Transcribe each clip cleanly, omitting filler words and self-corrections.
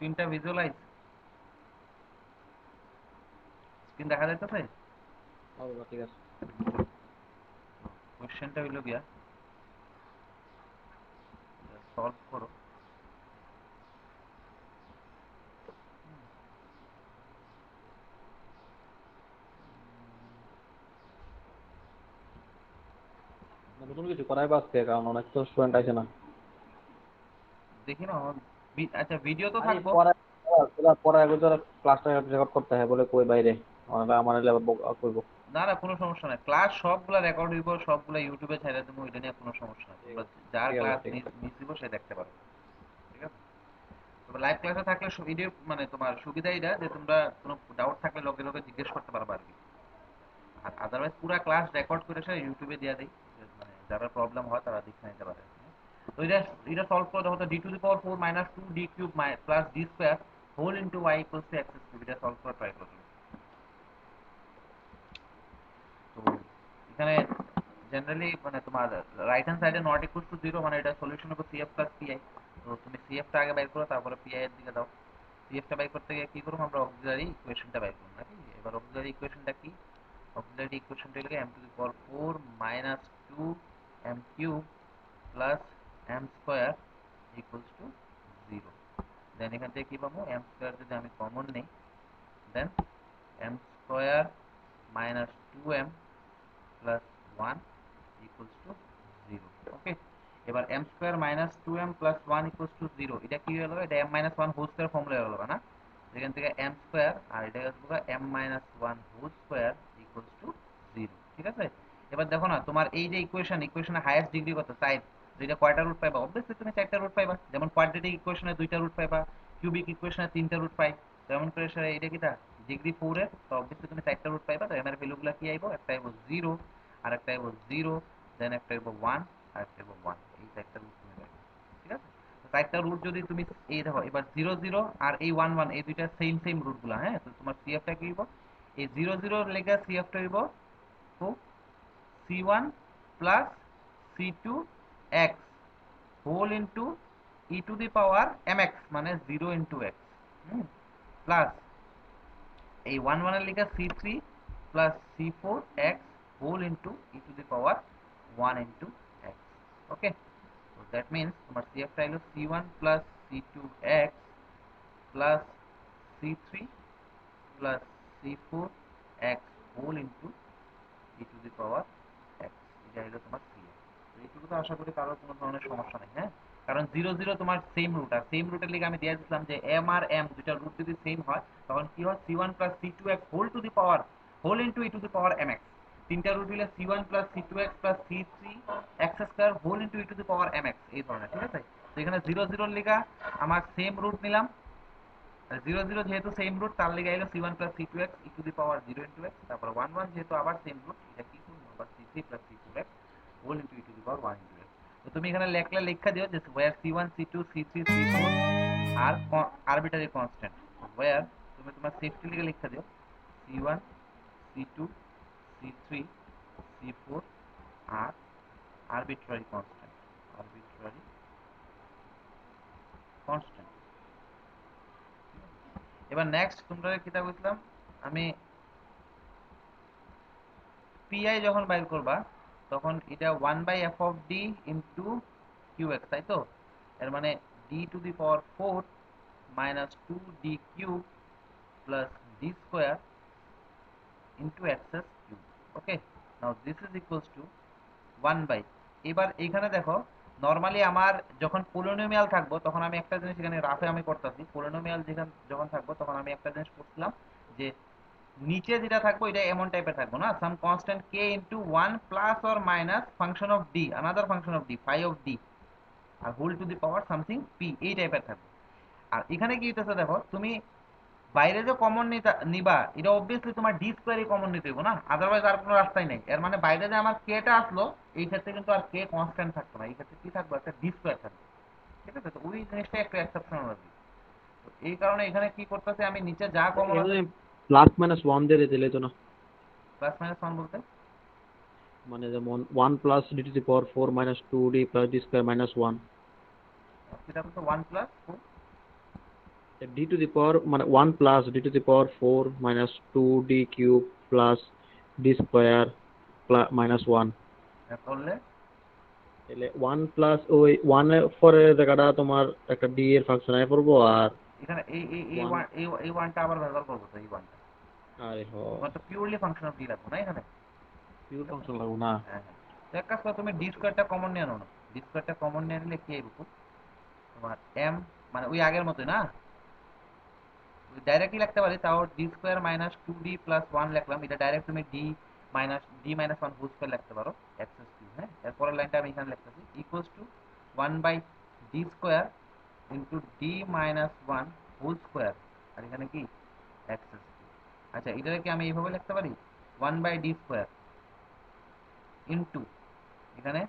স্ক্রিনটা visualise, screen দেখা যাইতেছে? আচ্ছা ঠিক আছে। কোশ্চেনটা হইল গিয়া সলভ করো। নতুন কিছু করাই বা আজকে, কারণ অনেক তো স্টুডেন্ট আছে না। দেখি না আচ্ছা ভিডিও তো আরে থাকবো। পড়ার আগে তো ক্লাসটা রেকর্ড করতে হয় বলে কই বাইরে, আমার লেবার করবো। না না কোনো সমস্যা নাই, ক্লাস সবগুলা রেকর্ড হইব, সবগুলা ইউটিউবে ছেড়ে দেবো, ওইটা নিয়ে কোনো সমস্যা নাই। ঠিক তোমরা আছে যার ঠিক আছে ক্লাস ঠিক আছে। মিস দিব সে দেখতে পারো, ঠিক আছে? তবে লাইভ ক্লাসে থাকলে ভিডিও মানে তোমার সুবিধা এটা যে তোমরা কোনো ডাউট থাকলে লগে লগে জিজ্ঞেস করতে পারবা আর কি। আর আদারওয়াইজ পুরা ক্লাস রেকর্ড করে সে ইউটিউবে দিয়ে দেই, মানে যারা প্রবলেম হয় তারা দেখে নিতে পারে। তো এটা সলভ করে দেখো তো, D to the power 4 minus 2 D cube plus D square whole into Y equals to X cube, এটা সলভ করে ট্রাই করো। তো এখানে জেনারেলি মানে তোমার রাইট হ্যান্ড সাইডে নট ইকুয়াল টু জিরো, মানে এটা সলিউশন হবে সিএফ প্লাস পিআই। তো তুমি সিএফটা আগে বাইর করো, তারপরে পিআই এর দিকে দাও। সিএফটা বাইর করতে গিয়ে কি করবো আমরা, অক্সিলারি ইকুয়েশনটা বাইর করবো নাকি? এবার অক্সিলারি ইকুয়েশনটা কি? অক্সিলারি ইকুয়েশনটা হলো M to the power 4 minus 2 M cube plus M square equals to 0। Then এখান থেকে কি পাবো, এম স্কোয়ার যদি আমি কমন নেই, then m square minus 2m plus 1 equals to 0। Okay, এবার m square minus 2m plus 1 equals to 0, এটা কি হলো, এটা m minus 1 whole square formula হলো না? এখান থেকে m স্কয়ার আর এটা হচ্ছে m minus 1 whole square equals to 0, ঠিক আছে? এবার দেখো না, তোমার এই যে ইকুয়েশনের হাইয়েস্ট ডিগ্রি কত, 4। দুইটা কয়টা রুট পাইবা? অবভিয়াসলি তুমি 4টা রুট পাইবা। যেমন কোয়াড্রেটিক ইকুয়েশনে 2টা রুট পাইবা, কিউবিক ইকুয়েশনে 3টা রুট পাই, তেমন করে এটা কিটা ডিগ্রি 4 এর, তো অবভিয়াসলি তুমি 4টা রুট পাইবা। তো m এর ভ্যালুগুলো কি আইবো, একটা আইবো 0, আর একটা আইবো 0, দেন একটা আইবো 1, আর একটা আইবো 1, এই 4টা রুট তুমি পাইবা, ঠিক আছে? তো 4টা রুট যদি তুমি এই দেখো, এবার 0 0 আর এই 1 1 এই দুইটা সেম সেম রুট গুলা, হ্যাঁ? তো তোমার সিএফটা কি হইব, এই 0 0 লেখা সিএফটা হইব c1 plus c2 x whole into E to the power mx, মানে 0 ইন্টু x, প্লাস এই 1 1 এর লেখা c3 plus c4 x whole into E to the power 1 into x। Okay, so that means তোমার CF টা হলো c1 plus c2x plus c3 plus c4 x whole into E to the power x, এটা হলো তোমার CF। তো এইটুকু তো আশা করি কারোর কোনো ধরনের সমস্যা নেই, হ্যাঁ? কারণ 0 0 তোমার সেম রুট, আর সেম রুটের লিগে আমি দিয়ে দিয়েছিলাম যে m আর m দুইটা রুট যদি সেম হয় তখন কি হয়, c1 plus c2x whole to the power whole into E to the power mx। তিনটা রুট হলে c1 plus c2x plus c3 x square whole into E to the power mx, এই ধরনের, ঠিক আছে? তো এখানে 0 0 লিগা আমার সেম রুট নিলাম, 0 0 যেহেতু সেম রুট তার লিগে এলো c1 plus c2x E to the power 0 into x, তারপর 1 1 যেহেতু আবার সেম রুট, এটা কি করবো আবার c3 plus c4x whole into E to the power 1 into x। তো তুমি এখানে লেখলে লেখা দিও যে where c1 c2 c3 c4 আর আরবিটারি কনস্ট্যান্ট, where তুমি তোমার সেফটি লিগে লেখা দিও c1 c2 c3 c4 আর আরবিট্রারি কনস্ট্যান্ট, আরবিট্রারি কনস্ট্যান্ট। এবার নেক্সট তোমরা কিতা বুঝলাম, আমি পিআই যখন বাইর করবা তখন এটা 1 by F of D into Q X, তাই তো? এর মানে D to the power 4 minus 2 D cube plus D square into x cube. Okay, now this is equals to 1 by, এবার এইখানে দেখো নর্মালি আমার যখন পলিনোমিয়াল থাকবো তখন আমি একটা জিনিস এখানে রাফে আমি করতেছি, পলিনোমিয়াল যখন থাকবো তখন আমি একটা জিনিস করছিলাম যে নিচে যেটা থাকবো এটা এমন টাইপের থাকবো না, সাম কনস্ট্যান্ট কে into 1 plus or minus function of d, another function of d phi of d, আর whole to the power something p, এই টাইপের থাকবে। আর এখানে কি হইতেছে দেখো, তুমি বাইরে যে কমন নিবা এটা অবভিয়াসলি তোমার ডি স্কোয়ারই কমন নিতে হবে না, আদারওয়াইজ আর কোনো রাস্তাই নেই। এর মানে বাইরে যে আমার কে টা আসলো এই ক্ষেত্রে কিন্তু আর কে কনস্ট্যান্ট থাকতো না, এই ক্ষেত্রে কি থাকবে, একটা ডি স্কোয়ার থাকবে, ঠিক আছে? তো ওই জিনিসটা একটু এক্সেপশনাল আর কি। তো এই কারণে এখানে কি করতেছে, আমি নিচে যা কমন আছে, এখানে প্লাস মাইনাস ওয়ান দিয়ে দিলে তো না, প্লাস মাইনাস ওয়ান বলতে মানে যেমন one plus d to the power four minus two d plus D square minus one, সেটা বলতে one plus d to the power মানে 1 plus d to the power 4 minus 2 D cube plus D square minus 1 করলে তাহলে 1 plus ওই 1 এর পরের জায়গাটা তোমার একটা ডি এর ফাংশন আয় পড়বো আর এখানে এই 1 ওয়ান এই ওয়ানটা আবার ব্যবহার করবো তো এই ওয়ানটা আরে হ তোমার তো পিওরলি ফাংশন অফ ডি লাগবে না এখানে। পিওর ঠিক আছে, ফাংশন লাগবো না। হ্যাঁ হ্যাঁ। তো এক কাজ করো, তুমি ডি স্কোয়ারটা কমন নিয়ে আনো না, ডি স্কোয়ারটা কমন নিয়ে নিলে কি আইব তোমার এম, মানে ওই আগের মতোই না, ডাইরেক্টলি লিখতে পারি, তাও D square minus 2d plus 1 লিখলাম, এটা ডাইরেক্ট তুমি ডি মাইনাস 1 হোল স্কোয়ার লিখতে পারো এক্স কিউব। হ্যাঁ, এরপরের লাইনটা আমি এখানে লিখতেছি equals to 1 by d square into d minus 1 whole square, আর এখানে কি এক্স কিউব। আচ্ছা, এটাকে কি আমি এইভাবে লিখতে পারি 1 বাই ডি স্কোয়ার ইন্টু এখানে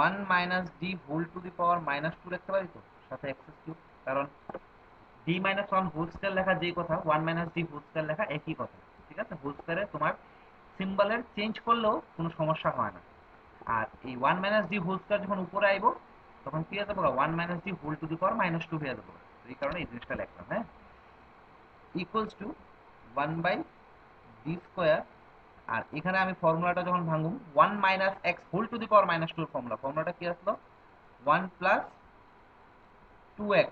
1 minus D whole to the power minus 2 লিখতে পারি তো, সাথে এক্স কিউব, কারণ ডি মাইনাস 1 হোল স্কয়ার লেখা যেই কথা 1 মাইনাস ডি হোল স্কয়ার লেখা একই কথা। ঠিক আছে, হোল স্কয়ারে তোমার সিম্বলের চেঞ্জ করলেও কোনো সমস্যা হয় না। আর এই 1 মাইনাস ডি হোল স্কয়ার যখন উপরে আইব তখন কি হয়ে যাবে 1 minus D whole to the power minus 2 হয়ে যাবে। এই কারণে এই জিনিসটা লিখলাম। হ্যাঁ, equals to 1 by D square, আর এখানে আমি ফর্মুলাটা যখন ভাঙুম 1 minus x whole to the power minus 2 এর ফর্মুলাটা কি আসলো 1 plus 2x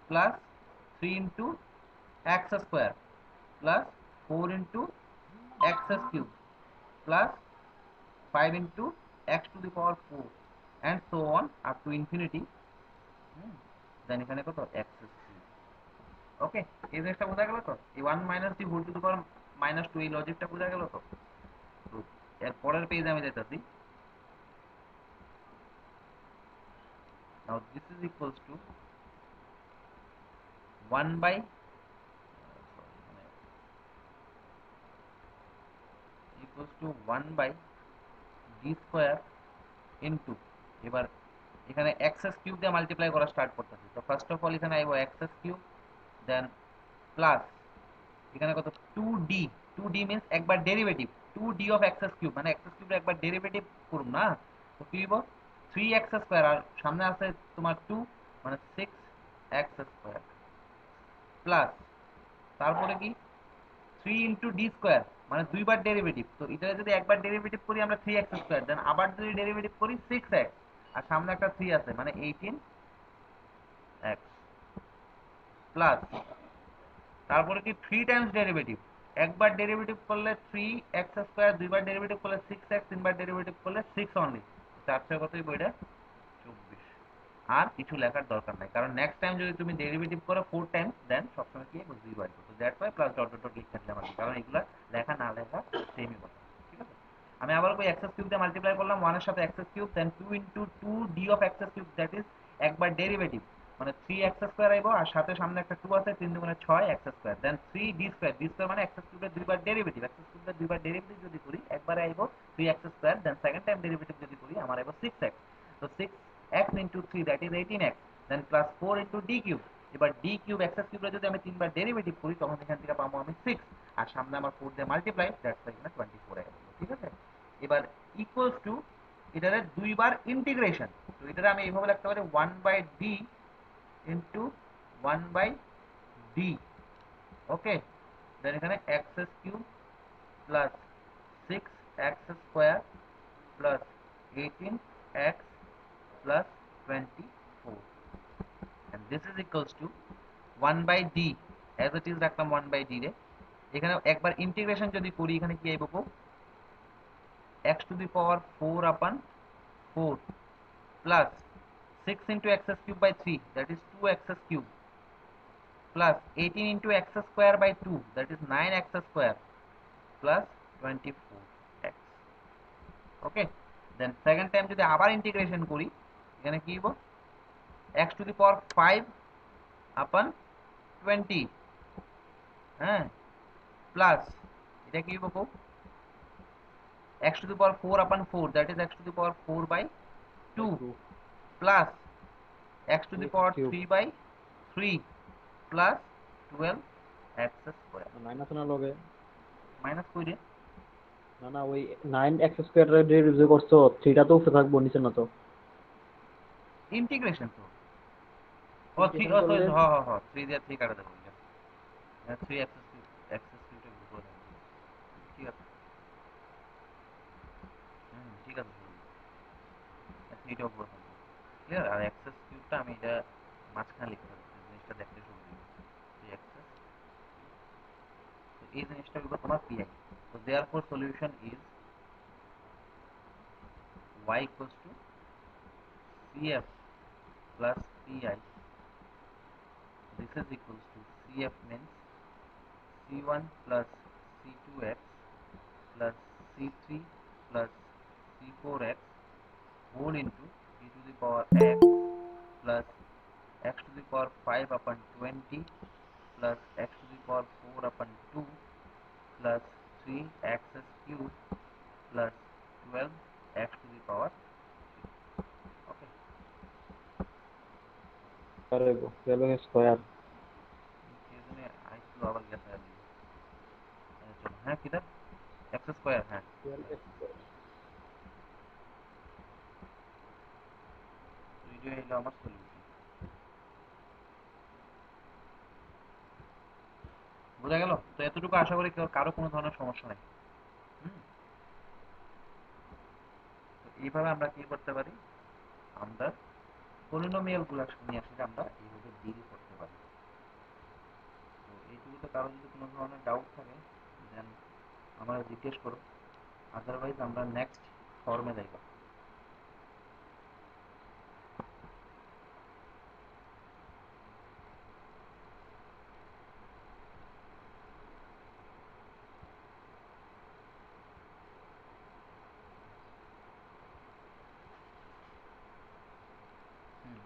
plus 3 into x square plus 4 into x cube plus 5 into x to the power 4 and so on up to infinity. Then এখানে কত এক্স কিউব। ওকে, এই জিনিসটা বোঝা গেল তো, এই 1 minus D whole to the power minus 2 এই লজিকটা বোঝা গেল তো। তো এর পরের পেজে আমি যেতেছি। Now this is equals to 1 by equals to 1 by d square into, এবার এখানে এক্সএস কিউব দিয়ে মাল্টিপ্লাই করা স্টার্ট করতেছি। তো ফার্স্ট অফ অল এখানে আইবো এক্সএস কিউব, দেন প্লাস এখানে কত 2d, 2d মিন্স একবার derivative, 2d of x's cube মানে এক্সএস কিউবের একবার ডেরিভেটিভ করুম না, তো কি হইব 3x স্কয়ার, আর সামনে আছে তোমার 2 মানে 6x স্কয়ার প্লাস তারপরে কি 3 ইন্টু ডি স্কোয়ার মানে দুইবার ডেরিভেটিভ, তো এটা যদি একবার ডেরিভেটিভ করি আমরা 3x স্কোয়ার, দেন আবার যদি ডেরিভেটিভ করি 6x, আর সামনে একটা 3 আছে মানে 18x প্লাস তারপরে কি 3 টাইমস ডেরিভেটিভ, একবার ডেরিভেটিভ করলে 3x স্কয়ার, দুইবার ডেরিভেটিভ করলে 6x, তিনবার ডেরিভেটিভ করলে 6 অনলি, 4 কতই বইটা 24। আর কিছু লেখার দরকার নাই, কারণ নেক্সট টাইম যদি তুমি ডেরিভেটিভ করো 4 টাইমস দেন সবসময় কি জিরো আসবে, তো that's Y plus dot dot dot লিখতে দিলাম আর কি, কারণ এগুলা লেখা না লেখা সেমই কথা। ঠিক আছে, আমি আবার ওই এক্স কিউব দিয়ে মাল্টিপ্লাই করলাম 1 এর সাথে X cube, then 2 into 2 D of X cube, that is একবার ডেরিভেটিভ মানে 3x স্কয়ার আইবো, আর সাথে সামনে একটা 2 আছে, 3 দুগুণে 6x স্কয়ার, দেন 3 ডি স্কয়ার, ডি স্কয়ার মানে এক্স কিউবের দুইবার ডেরিভেটিভ, এক্স কিউবের দুইবার ডেরিভেটিভ যদি করি একবারে আইবো 3x square, then second time derivative যদি করি আমার আইবো 6x, তো 6x into 3 that is 18x, then plus 4 into d cube, এবার d cube x কিউবের যদি আমি তিনবার ডেরিভেটিভ করি তখন এখান থেকে পাবো আমি 6, আর সামনে আমার 4 দিয়ে মাল্টিপ্লাই, দ্যাটস এখানে 24 আই গেল। ঠিক আছে, এবার ইকুয়ালস টু এটারে দুইবার ইন্টিগ্রেশন, তো এটারে আমি এইভাবে লিখতে পারি 1 by d into 1 by d। Okay, then এখানে x cube plus 6x square plus 18x plus 24, and this is equals to 1 by d, as it is রাখলাম 1 by d রে, এখানে একবার ইন্টিগ্রেশন যদি করি এখানে কি আইব x to the power 4 upon 4 plus 6 into x cube by 3 that is 2x cube plus 18 into x square by 2 that is 9x square plus 24x। Okay, then second time যদি আবার ইন্টিগ্রেশন করি এখানে কি হইব x to the power 5 upon 20, হ্যাঁ, plus এটা কি হইব x to the power 4 upon 4 that is x to the power 4 by 2 2 plus x to the 3x power cube 3 by 3 plus 12x square minus না লগে মাইনাস কইরে না না ওই 9x স্কয়ার এর ডেরিভেটিভ করছো 3টা তো উপরে থাকবো নিচে না তো। ইন্টিগ্রেশন তো ও 3 ইন্টিগ্রেশন ও করলে হ্যাঁ হ্যাঁ হ্যাঁ 3 দিয়ে 3 কাটা দেবো। 3 এক্সেস কিউটা উপরে থাকবে। ঠিক আছে। ঠিক আছে। 3টা উপরে থাকবে। ক্লিয়ার? আর এক্সেস কিউবটা আমি এটা মাঝখানে লিখতে পারি, জিনিসটা দেখতে সুবিধা হবে। এই এক্সেস, তো এই জিনিসটা হলো তোমার পিআই। তো therefore solution is y equals to cf plus pi. This is equals to cf means c1 plus c2x plus c3 plus c4x whole into e to the power x plus x to the power 5 upon 20 plus x to the power 4 upon 2 plus 3x cube plus 12x to the power 3. Okay. আরে 12 square. এখানে আইসলো আবার গেছে আর কি। চলো হ্যাঁ কিটা x square হ্যাঁ 12 square. Video হলো আমার সলিউশন। বোঝা গেল? তো এতটুকু আশা করি কারো কোনো ধরনের সমস্যা নেই। হুম। তো এইভাবে আমরা কি করতে পারি, আমরা পলিনোমিয়াল গুলা নিয়ে আসলে আমরা এইভাবে ডিল করতে পারি। তো এইটুকুতে কারো যদি কোনো ধরনের ডাউট থাকে দেন আমরা জিজ্ঞেস করো, আদারওয়াইজ আমরা নেক্সট ফর্মে যাইব।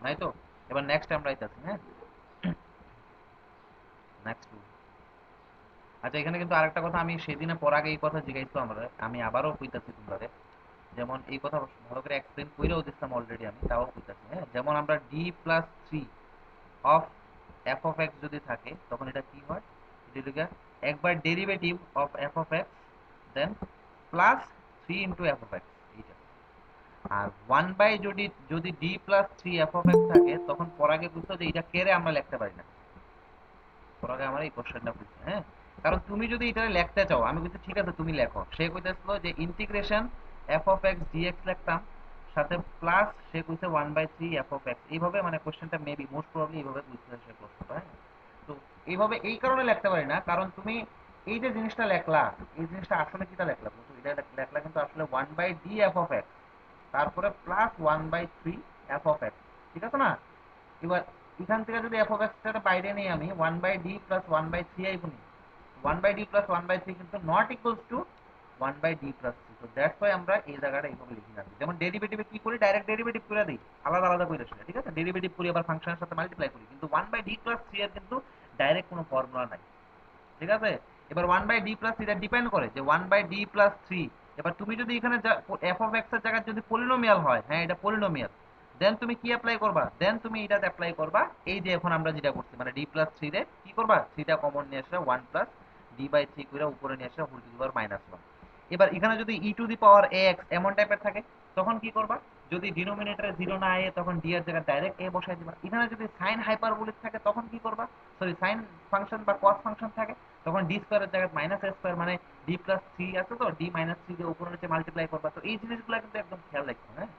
নাই তো? এবার নেক্সট আমরা আইতাছি। হ্যাঁ, নেক্সট। আচ্ছা, এখানে কিন্তু আরেকটা কথা, আমি সেদিনে পর আগে এই কথা জিজ্ঞাসা আমরা, আমি আবারও কইতাছি তোমাদের, যেমন এই কথা ভালো করে এক্সপ্লেন কইরাও দিচ্ছিলাম অলরেডি, আমি তাও কইতাছি। হ্যাঁ, যেমন আমরা D plus three of F of X যদি থাকে তখন এটা কি হয়, এটা একবার derivative of F of X then plus three into F of X, এইটা। আর ওয়ান বাই যদি যদি D plus three F of X থাকে তখন পরাগে বুঝতো যে এটা কেড়ে আমরা লিখতে পারি না। পরাগে আমার এই কোশ্চেনটা বুঝছে। হ্যাঁ, কারণ তুমি যদি এটা লিখতে চাও, আমি কিন্তু ঠিক আছে তুমি লেখো, সে কইতেছিল যে integration F of X DX লিখতাম, সাথে প্লাস সে কইছে one by three F of X, এইভাবে মানে কোশ্চেনটা মেবি মোস্ট প্রবাবলি এইভাবে বুঝতে সে প্রশ্নটা। হ্যাঁ, তো এইভাবে এই কারণে লিখতে পারি না, কারণ তুমি এই যে জিনিসটা লেখলা, এই জিনিসটা আসলে কিটা লেখলা বুঝছো, এটা লেখলা কিন্তু আসলে one by d f of x তারপরে plus one by three F of x, ঠিক আছে না? এবার এখান থেকে যদি এফ অফ এক্সটা বাইরে নিই আমি, one by D plus one by three আইব নি, one by D plus one by three কিন্তু not equals to one by D plus three. তো দ্যাটস ওয়াই আমরা এই জায়গাটা এইভাবে লিখি না। যেমন ডেরিভেটিভে কি করি, ডাইরেক্ট ডেরিভেটিভ করে দিই, আলাদা আলাদা করে সেটা, ঠিক আছে? ডেরিভেটিভ করি আবার ফাংশনের সাথে মাল্টিপ্লাই করি, কিন্তু one by D plus three এর কিন্তু ডাইরেক্ট কোনো ফর্মুলা নাই, ঠিক আছে? এবার one by D plus three depend করে যে one by D plus three, এবার তুমি যদি এখানে এফ অফ এক্স এর জায়গায় যদি পলিনোমিয়াল হয়, হ্যাঁ এটা পলিনোমিয়াল, দেন তুমি কি অ্যাপ্লাই করবা, দেন তুমি এটাতে অ্যাপ্লাই করবা এই যে এখন আমরা যেটা করছি, মানে ডি প্লাস থ্রি রে কি করবা, থ্রিটা কমন নিয়ে আসলে one plus D by three করে উপরে নিয়ে আসলে whole to the power minus one. এবার এখানে যদি ই to the power A x এমন টাইপের থাকে তখন কি করবা, যদি ডিনোমিনেটরে জিরো না আয়ে তখন ডি এর জায়গায় ডাইরেক্ট এ বসাই দিবা। এখানে যদি সাইন হাইপারবোলিক থাকে তখন কি করবা, সরি সাইন ফাংশন বা কস ফাংশন থাকে তখন ডি স্কোয়ারের জায়গায় মাইনাস এ স্কোয়ার, মানে ডি প্লাস থ্রি আছে তো ডি মাইনাস থ্রি দিয়ে উপরে নিচে মাল্টিপ্লাই করবা। তো এই জিনিসগুলো কিন্তু একদম খেয়াল রাখো। হ্যাঁ,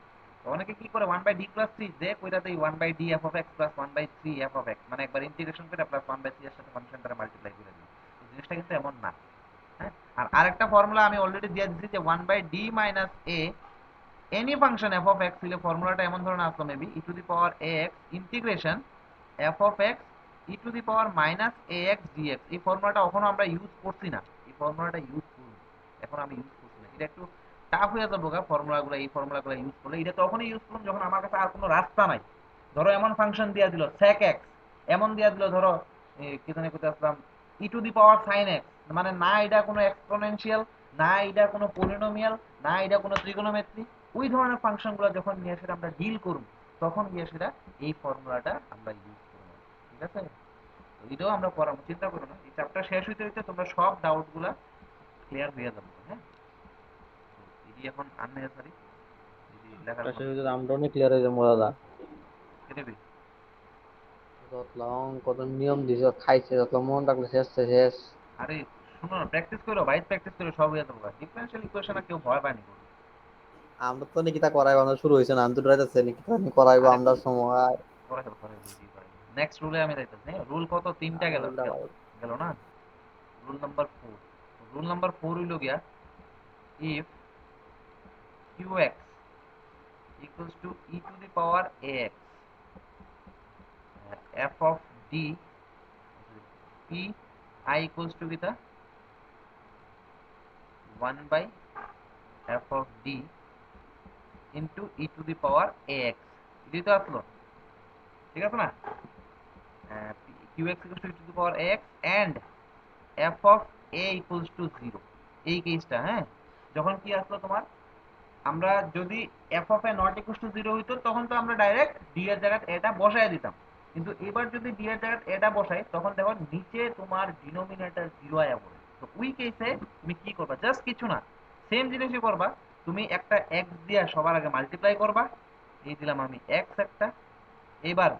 তো অনেকে কি করে one by D plus three যে কইরাতে one by d f of x plus one by three F of x, মানে একবার ইন্টিগ্রেশন করে প্লাস ওয়ান বাই থ্রি এর সাথে ফাংশনটা মাল্টিপ্লাই করে দিই। তো জিনিসটা কিন্তু এমন না। হ্যাঁ, আর আরেকটা ফর্মুলা আমি অলরেডি দিয়ে দিচ্ছি যে one by D minus A any function F of X হলে ফর্মুলাটা এমন ধরনের আসলো maybe E to the power A X integration F of X E to the power minus A X DX. এই ফর্মুলাটা এখনো আমরা ইউজ করছি না, এই ফর্মুলাটা ইউজ করব, এখন আমি ইউজ করছি না, এটা একটু টাফ হয়ে যাবো গা ফর্মুলাগুলো, এই ফর্মুলাগুলো ইউজ করলে। এটা তখনই ইউজ করুন যখন আমার কাছে আর কোনো রাস্তা নাই। ধরো এমন ফাংশন দিয়া দিল sec x, এমন দিয়া দিল ধরো কি জানি করতে আসলাম e to the power sine x, মানে না এটা কোনো এক্সপোনেনশিয়াল, না এটা কোনো পলিনোমিয়াল, না এটা কোনো ত্রিকোণমিতি, ওই ধরনের ফাংশনগুলো যখন নিয়ে সেটা আমরা ডিল করব তখন গিয়ে সেটা এই ফর্মুলাটা আমরা ইউজ করব, ঠিক আছে? তো এটাও আমরা পড়াবো, চিন্তা করো না, এই চ্যাপ্টার শেষ হইতে হইতে তোমরা সব ডাউটগুলা ক্লিয়ার হয়ে যাবে। হ্যাঁ, তো এটি এখন আননেসারি, এটি লেখার এটা কোনো সে কিছু যদি আমডনি ক্লিয়ার হয়ে যাবো দাদা। কেটে যতলাম কত নিয়ম দিছে খাইছে যত মন রাখলে শেষ তো শেষ। আরে শুনো না, প্র্যাকটিস করো ভাই, প্র্যাকটিস করো, সব হয়ে যাবে। ডিফারেনশিয়াল ইকুয়েশন আর কেউ ভয় পায়নি করো। আমরা তো নিকিতা করাইবো, আমরা শুরু হয়েছে না, আমি তো ডরাইতেছে নিকিতা নি করাইবো আরে আমরা সময়। করে বুঝি করে। নেক্সট রুলে আমি যাইতেছি। রুল কত? তিনটা গেল, গেল না? Rule number 4। রুল নাম্বার 4 হইল গিয়া, if qx equals to e to the power ax, f of d p I equals to the 1 by f of d into e to the power ax, এটাই তো আসলো, ঠিক আছে না? qx equals to e to the power ax and f of a equals to 0, এই কেসটা, হ্যাঁ, যখন কি আসলো তোমার, আমরা যদি f of a not equals to 0 হইতো তখন তো আমরা ডাইরেক্ট d এর জায়গায় এটা বসায় দিতাম। কিন্তু এবার যদি d এর জায়গায় এটা বসাই তখন দেখো নিচে তোমার ডিনোমিনেটর 0 আয়া পড়ে। তো ওই কেসে তুমি কি করবা? জাস্ট কিছু না, সেম জিনিসই করবা। তুমি একটা x দিয়া সবার আগে মাল্টিপ্লাই করবা, এই দিলাম আমি x একটা। এবার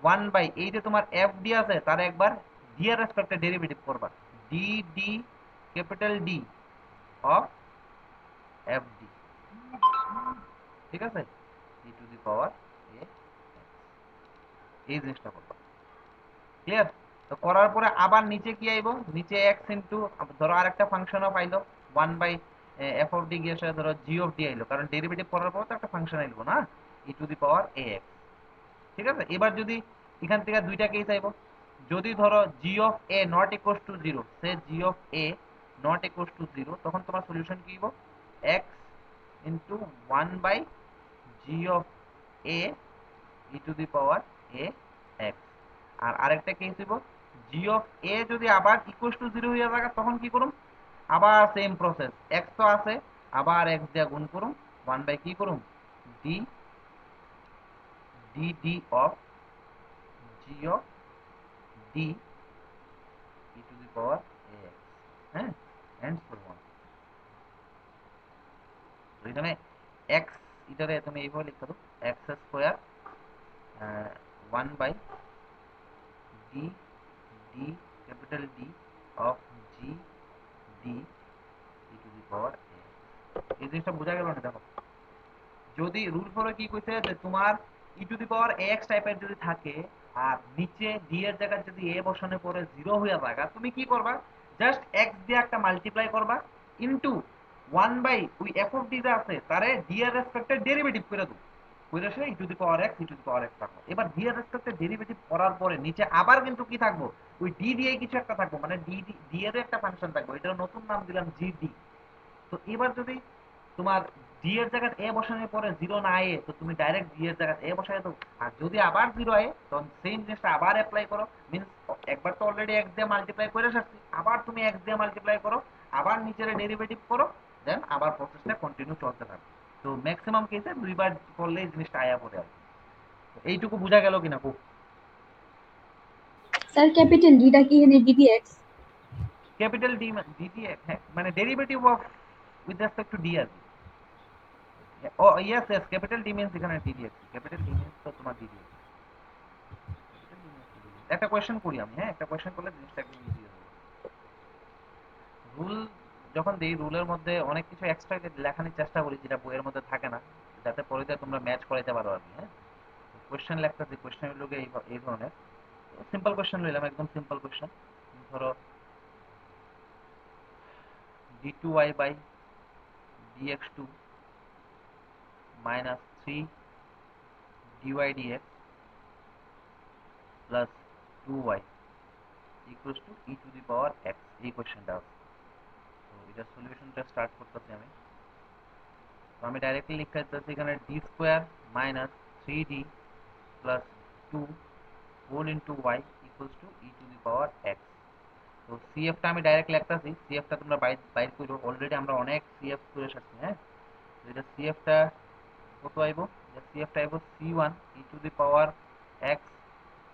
1 বাই এই যে তোমার f d আছে তার একবার d এর রেসপেক্টে ডেরিভেটিভ করবা, d d capital D of f d, ঠিক আছে? e to the power a, এই জিনিসটা করবা। ক্লিয়ার? তো করার পরে আবার নিচে কি আইবো? নিচে x ইনটু, ধরো আরেকটা ফাংশনও পাইলো 1 বাই f অফ d গিয়ে ধরো g অফ d আইলো, কারণ ডেরিভেটিভ করার পর তো একটা ফাংশন আইলো না, e to the power ax, ঠিক আছে? এবার যদি এখান থেকে দুইটা কেস আইবো, যদি ধরো g of a not equals to 0, say g of a not equals to 0, তখন তোমার সলিউশন কি হইব? x into 1 by g of a e to the power a x। আর আরেকটা কেস হইব, g অফ a যদি আবার ইকুয়ালস টু 0 হইয়া থাকে তখন কি করুম? আবার সেম প্রসেস, x তো আছে, আবার x দিয়ে গুণ করুম, 1 বাই কি করুম? d d of g of d e to the power ax, হ্যাঁ, এন্ড সো অন। তো এখানে x, এটারে তুমি এইভাবে লিখতে দাও, x square 1 by d d capital D of g d e to the power a। এই জিনিসটা বোঝা গেল না? দেখো, যদি রুল ফলো কি কইছে যে তোমার ই টু দি পাওয়ার ax টাইপের যদি থাকে আর নিচে d এর জায়গায় যদি a বসানোর পরে 0 হইয়া যায়, তুমি কি করবা? জাস্ট x দিয়ে একটা মাল্টিপ্লাই করবা ইনটু 1 বাই ওই f অফ d যা আছে তারে d এর রেসপেক্টে ডেরিভেটিভ করে দাও, কইরা সে e to the power x e to the power x থাকবে। এবার d এর রেসপেক্টে ডেরিভেটিভ করার পরে নিচে আবার কিন্তু কি থাকবো? ওই d দিয়ে কিছু একটা থাকবো, মানে d এর একটা ফাংশন থাকবে, এটার নতুন নাম দিলাম gd। তো এবার যদি তোমার ডি এর জায়গায় এ বসানোর পরে 0 না আয়ে তো তুমি ডাইরেক্ট ডি এর জায়গায় এ বসায় দাও। আর যদি আবার 0 আয়ে তখন সেম জিনিসটা আবার অ্যাপ্লাই করো, মিন্স একবার তো অলরেডি x দিয়ে মাল্টিপ্লাই করে আসছি, আবার তুমি x দিয়ে মাল্টিপ্লাই করো, আবার নিচের ডেরিভেটিভ করো, দেন আবার প্রসেসটা কন্টিনিউ চলতে থাকবে। তো ম্যাক্সিমাম কেসে দুইবার করলে এই জিনিসটা আয়া পড়ে আর কি। তো এইটুকু বোঝা গেল কিনা খুব? স্যার ক্যাপিটাল ডিটা কি এখানে ডিডিএক্স? ক্যাপিটাল ডি ডি, হ্যাঁ, মানে derivative of with respect to d আর কি। ও yes yes, capital d means এখানে ডিডিএক্স, ক্যাপিটাল ডি মিন্স তো তোমার ডিডিএক্স। একটা কোয়েশ্চেন করি আমি, হ্যাঁ, একটা কোয়েশ্চেন করলে জিনিসটা একদম ইজি হয়ে যাবে। রুল যখন দেই, রুলের মধ্যে অনেক কিছু এক্সট্রা লেখানোর চেষ্টা করি যেটা বইয়ের মধ্যে থাকে না, যাতে পরে তোমরা ম্যাচ করাইতে পারো আর কি, হ্যাঁ। কোয়েশ্চেন লেখতেছি, কোয়েশ্চেন হলো এই ধরনের। সিম্পল কোয়েশ্চেন লইলাম, একদম সিম্পল কোয়েশ্চেন। ধরো d2y by dx2 minus 3 dy dx plus 2y equals to e to the power x, এই কোয়েশ্চেনটা আছে। তো এটা সলিউশনটা স্টার্ট করতেছি আমি। তো আমি ডাইরেক্টলি লিখতে চাচ্ছি এখানে d square minus 3d plus 2 whole into y equals to e to the power x। তো সিএফটা আমি ডাইরেক্ট লিখতেছি, সিএফটা তোমরা বাইর করো, অলরেডি আমরা অনেক সিএফ করে সারছি, হ্যাঁ। তো এটা সিএফটা কত আইব? সিএফটা আইব c1 e to the power x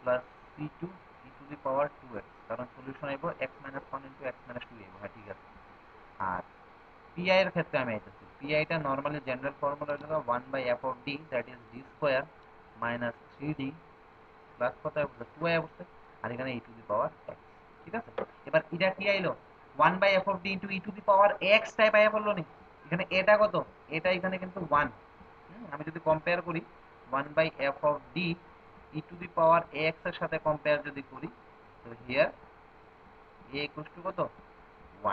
plus c2 e to the power 2x, কারণ সলিউশন আইব x minus 1 into x minus 2 আইব, হ্যাঁ ঠিক আছে। আর পিআই এর ক্ষেত্রে আমি আইতেছি, পিআইটা নর্মালি জেনারেল ফর্মুলা হলো 1 by F of D that is D square minus 3d plus কত আসবে 2i আসছে আর এখানে e to the power x, ঠিক আছে। এবার এটা কি আইলো 1 f of d into e to the power x type আইয়া পড়লো নি। এখানে এটা কত, এটা এখানে কিন্তু 1। আমি যদি কম্পেয়ার করি 1 f of d e to the power x এর সাথে কম্পেয়ার যদি করি, তো হিয়ার a ইকুয়ালস টু কত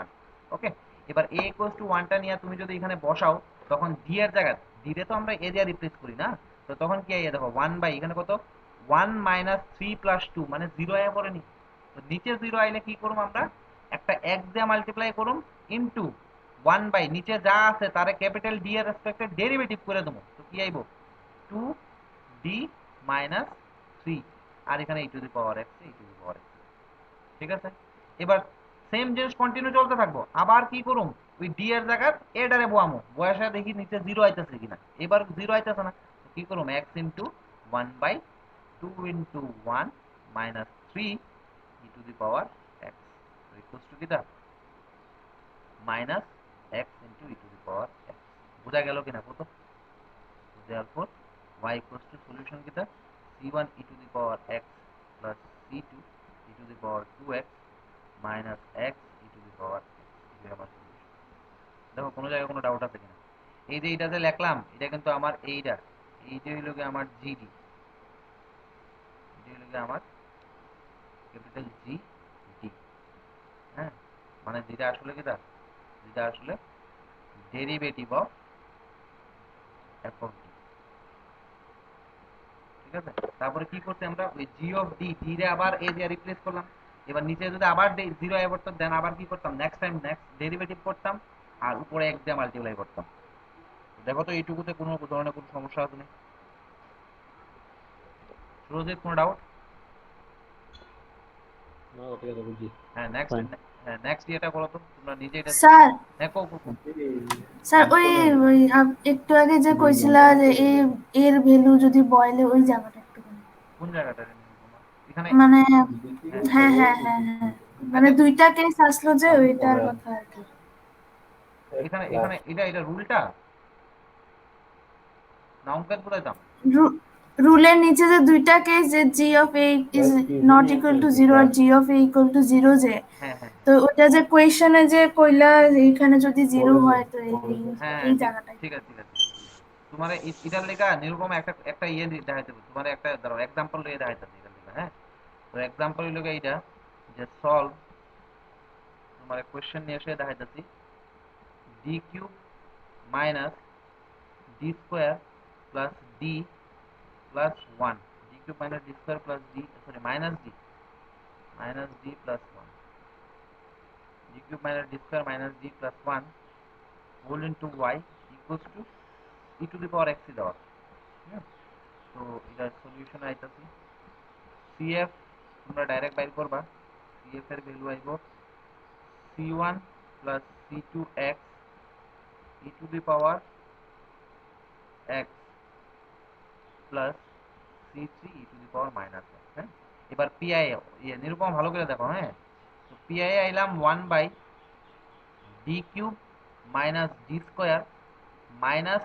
1। ওকে, এবার a ইকুয়ালস টু 1 টা নিয়ে তুমি যদি এখানে বসাও, তখন d এর জায়গায় d তে তো আমরা a দিয়ে রিপ্লেস করি না, তো তখন কি আইয়া দেখো 1 বাই এখানে কত 1 মাইনাস 3 প্লাস 2 মানে 0 আইয়া পড়েনি। তো নিচে 0 আইলে কি করব আমরা, একটা x দিয়ে মাল্টিপ্লাই করুম ইনটু 1 বাই নিচে যা আছে তারে ক্যাপিটাল d এর রেসপেক্টে ডেরিভেটিভ করে দেবো, তো কি আইবো 2d মাইনাস 3 আর এখানে e to the power x e to the power x, ঠিক আছে। এবার সেম জিনিস কন্টিনিউ চলতে থাকবো, আবার কি করুম ওই ডি এর জায়গায় এটারে বোয়ামো, বয়সে দেখি নিচে 0 আইতেছে কিনা, এবার 0 আইতেছে না, তো কি করুম x into 1 by 2 into 1 minus 3 e to the power x equals to কিটা minus x into e to the power x। বোঝা গেল কিনা কত? therefore y equals to solution কিটা c1 e to the power x plus c2 e to the power 2x minus x e to the power x, এটা আমার solution. দেখো কোনো জায়গায় কোনো ডাউট আছে কিনা? এই যে এইটাতে লিখলাম এটা কিন্তু আমার এইটা হইলো কি আমার জিডি, এটা হইলো কি আমার ক্যাপিটাল জি ডি, হ্যাঁ, মানে যেটা আসলে কিটা, যেটা আসলে derivative of F of D, ঠিক আছে। তারপরে কি করতে আমরা ওই জি অফ ডি ডি রে আবার এ দিয়ে রিপ্লেস করলাম, এবার নিচে যদি আবার 0 আই করতাম দেন আবার কি করতাম নেক্সট টাইম নেক্সট ডেরিভেটিভ করতাম আর উপরে x দিয়ে মাল্টিপ্লাই করতাম। দেখো তো এইটুকুতে কোনো ধরনের কোনো সমস্যা আছে না? সুরজিৎ কোনো ডাউট? না ঠিক আছে বুঝছি। হ্যাঁ নেক্সট, Fine. হ্যাঁ নেক্সট এটা করো তো তোমরা নিজে এটা। স্যার হ্যাঁ কো স্যার ওই একটু আগে যে কইছিলা যে এর ভ্যালু যদি বয়লে ওই জায়গাটা একটু বলো। কোন জায়গাটা এখানে? মানে হ্যাঁ হ্যাঁ হ্যাঁ হ্যাঁ হ্যাঁ মানে দুইটা কেস আসলো যে ওইটার কথা আর কি। এখানে এখানে এটা রুলটা না অঙ্কের বুঝাইতাম। রুলের নিচে যে দুইটা কেস যে g of a is not equal to 0 আর g of a equal to 0 যে, হ্যাঁ হ্যাঁ তো ওটা যে কোয়েশ্চনে যে কইলা এইখানে যদি 0 হয় তো হ্যাঁ এই ঠিক জায়গাটায় ঠিক আছে ঠিক আছে। তোমার এটার লেখা নিরূপম একটা একটা ইয়ে দেখাইতে হবে, তোমার একটা ধরো এক্সাম্পল দিয়ে দেখাইতে হবে এটার লেখা। হ্যাঁ, তো এক্সাম্পল হইলো এইটা যে সলভ, তোমার কোশ্চেন নিয়ে এসে দেখাইতেছি D cube minus D square plus D plus 1, D cube minus D square plus D sorry minus D plus 1, D cube minus D square minus D plus 1 whole into Y equals to E to the power X দেওয়া। তো এটার solution আইতাছি CF তোমরা direct বাইর করবা, CF এর value আইব c1 plus c2x E to the power x plus c3 E to the power minus x। হ্যাঁ, এবার পিআই নিরূপম ভালো করে দেখো। হ্যাঁ, তো পিআই আইলাম 1 by D cube minus D square minus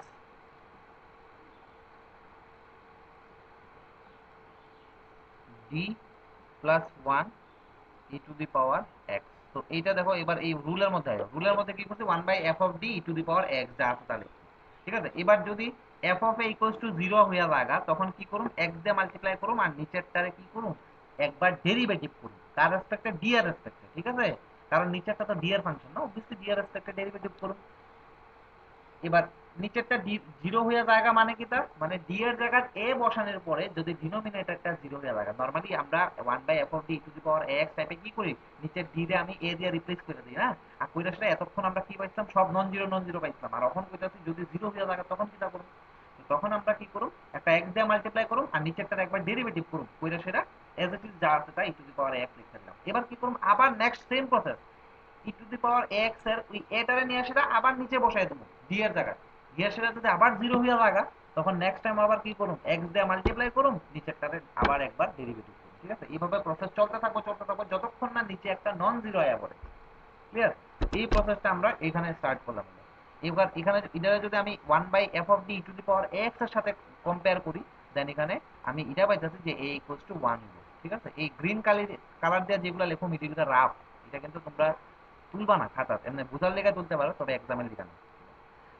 D plus 1 E to the power x। তো এইটা দেখো এবার এই রুলের মধ্যে আইলো, রুলের মধ্যে কি করছে 1 by F of D E to the power x যা আছে তাহলে, ঠিক আছে। এবার যদি F of A equals to 0 হইয়া লাগা তখন কি করুম x দিয়ে মাল্টিপ্লাই করুম আর নিচেরটারে কি করুম একবার ডেরিভেটিভ করুম কার রেসপেক্টে ডি এর রেসপেক্টে, ঠিক আছে, কারণ নিচেরটা তো ডি এর ফাংশন না, অবভিয়াসলি ডি এর রেসপেক্টে ডেরিভেটিভ করুম। এবার নিচেরটা জিরো হয়ে জায়গা মানে কি তার মানে ডি এর জায়গায় এ বসানোর পরে যদি ডিনোমিনেটরটা জিরো হয়ে জায়গা, নরমালি আমরা 1 by F of D to the power X টাইপে কি করি নিচের ডি রে আমি এ দিয়ে রিপ্লেস করে দিই না, আর কইরা সেটা এতক্ষণ আমরা কি পাইছিলাম সব নন জিরো পাইছিলাম, আর এখন কইতাছি যদি জিরো হয়ে জায়গা তখন কিটা করব, তখন আমরা কি করব একটা এক্স দিয়ে মাল্টিপ্লাই করব আর নিচেরটার একবার ডেরিভেটিভ করব, কইরা সেটা এজ ইট ইজ যা আছে তাই টু দি পাওয়ার এক্স লিখে দিলাম। এবার কি করব আবার next same process E to the power X এর ওই এটারে নিয়ে সেটা আবার নিচে বসাই দেবো ডি এর জায়গায়, ডি এর সেটা যদি আবার জিরো হয়ে লাগা তখন নেক্সট টাইম আবার কি করুম এক্স দিয়ে মাল্টিপ্লাই করুম নিচেরটারে আবার একবার ডেরিভেটিভ করুম, ঠিক আছে। এইভাবে প্রসেস চলতে থাকবো যতক্ষণ না নিচে একটা নন জিরো আয়া পড়ে, ক্লিয়ার। এই প্রসেসটা আমরা এখানে স্টার্ট করলাম। এবার এখানে এটা যদি আমি 1 by F of D to the power X এর সাথে কম্পেয়ার করি দেন এখানে আমি এটা পাইতেছি যে a ইকুয়ালস টু 1 হলো, ঠিক আছে। এই গ্রিন কালার দিয়ে যেগুলো লেখো মিডিলটা রাফ, এটা কিন্তু তোমরা তুলবা না খাতা, এমনি বুঝার লেগে তুলতে পারো, তবে এক্সামের লিখা না।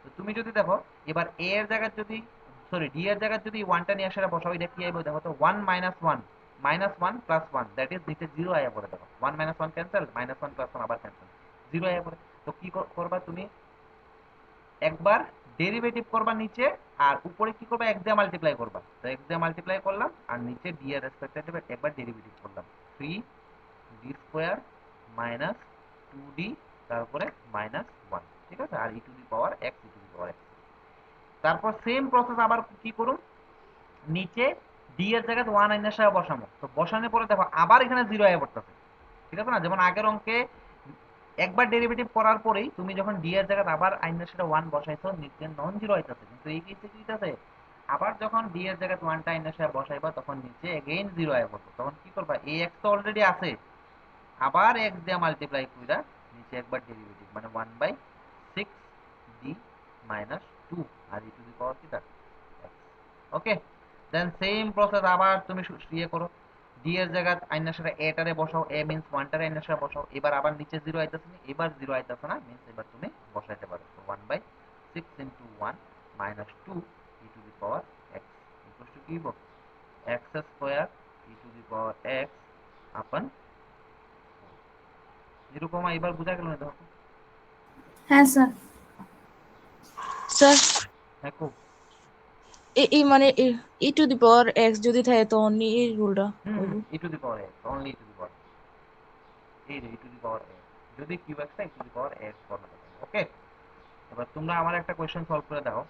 তো তুমি যদি দেখো এবার a এর জায়গায় যদি, সরি d এর জায়গায় যদি 1টা নিয়ে আসলে বসাও, এটা কি আইবো দেখো তো, 1 minus 1 minus 1 plus 1, that is নিচে 0 আইয়া পড়ে। দেখো 1 মাইনাস 1 ক্যান্সেল, মাইনাস 1 প্লাস 1 আবার ক্যান্সেল, 0 আইয়া পড়ে। তো কি করবা তুমি, একবার ডেরিভেটিভ করবা নিচে, আর উপরে কি করবা, x দিয়ে মাল্টিপ্লাই করবা। তো x দিয়ে মাল্টিপ্লাই করলাম, আর নিচে d এর রেসপেক্টিভে একবার ডেরিভেটিভ করলাম, 3d স্কয়ার মাইনাস 2d তারপরে মাইনাস 1, ঠিক আছে। আর e to the power x, e to the power x। তারপর সেম প্রসেস আবার কি করুম, নিচে d এর জায়গায় 1 আইনার সাথে বসামো। তো বসানোর পরে দেখো আবার এখানে 0 আয়া পড়তেছে, ঠিক আছে না। যেমন আগের অঙ্কে একবার ডেরিভেটিভ করার পরেই তুমি যখন d এর জায়গায় আবার আইনের সাথে 1 বসাইছো, নিচে নন জিরো আইতাছে, কিন্তু এই কেসে কি হইতাছে, আবার যখন d এর জায়গায় 1টা আইনের সাথে বসাইবা, তখন নিচে এগেইন 0 আয়া পড়বে। তখন কি করবা, এই x তো অলরেডি আছে, আবার x দিয়ে মাল্টিপ্লাই কইরা নিচে একবার ডেরিভেটিভ, মানে 1/6d মাইনাস 2, আর e টু দি পাওয়ার কি তার x। ওকে, দেন সেম প্রসেস আবার তুমি ইয়ে করো, d এর জায়গায় আইনার সাথে a টারে বসাও, a মিন্স 1টারে আইনার সাথে বসাও। এবার আবার নিচে 0 আইতাছে না, এবার 0 আইতাছে না, মিন্স এবার তুমি বসাইতে পারো। তো 1/6 into 1 minus 2 e to the power x equal to কি হবে, x square e to the power x আপন। এরকম এবার বুঝা গেল না দেখো। হ্যাঁ স্যার। স্যার হ্যাঁ খুব। এই মানে ই টু দি পাওয়ার এক্স যদি থাকে তখন এই রুলটা হইব। e to the power x, only e to the power, এই যে e to the power x, যদি কিউ x টা e to the power x formula থাকে। ওকে, এবার তোমরা আমার একটা কোশ্চেন সলভ করে দাও,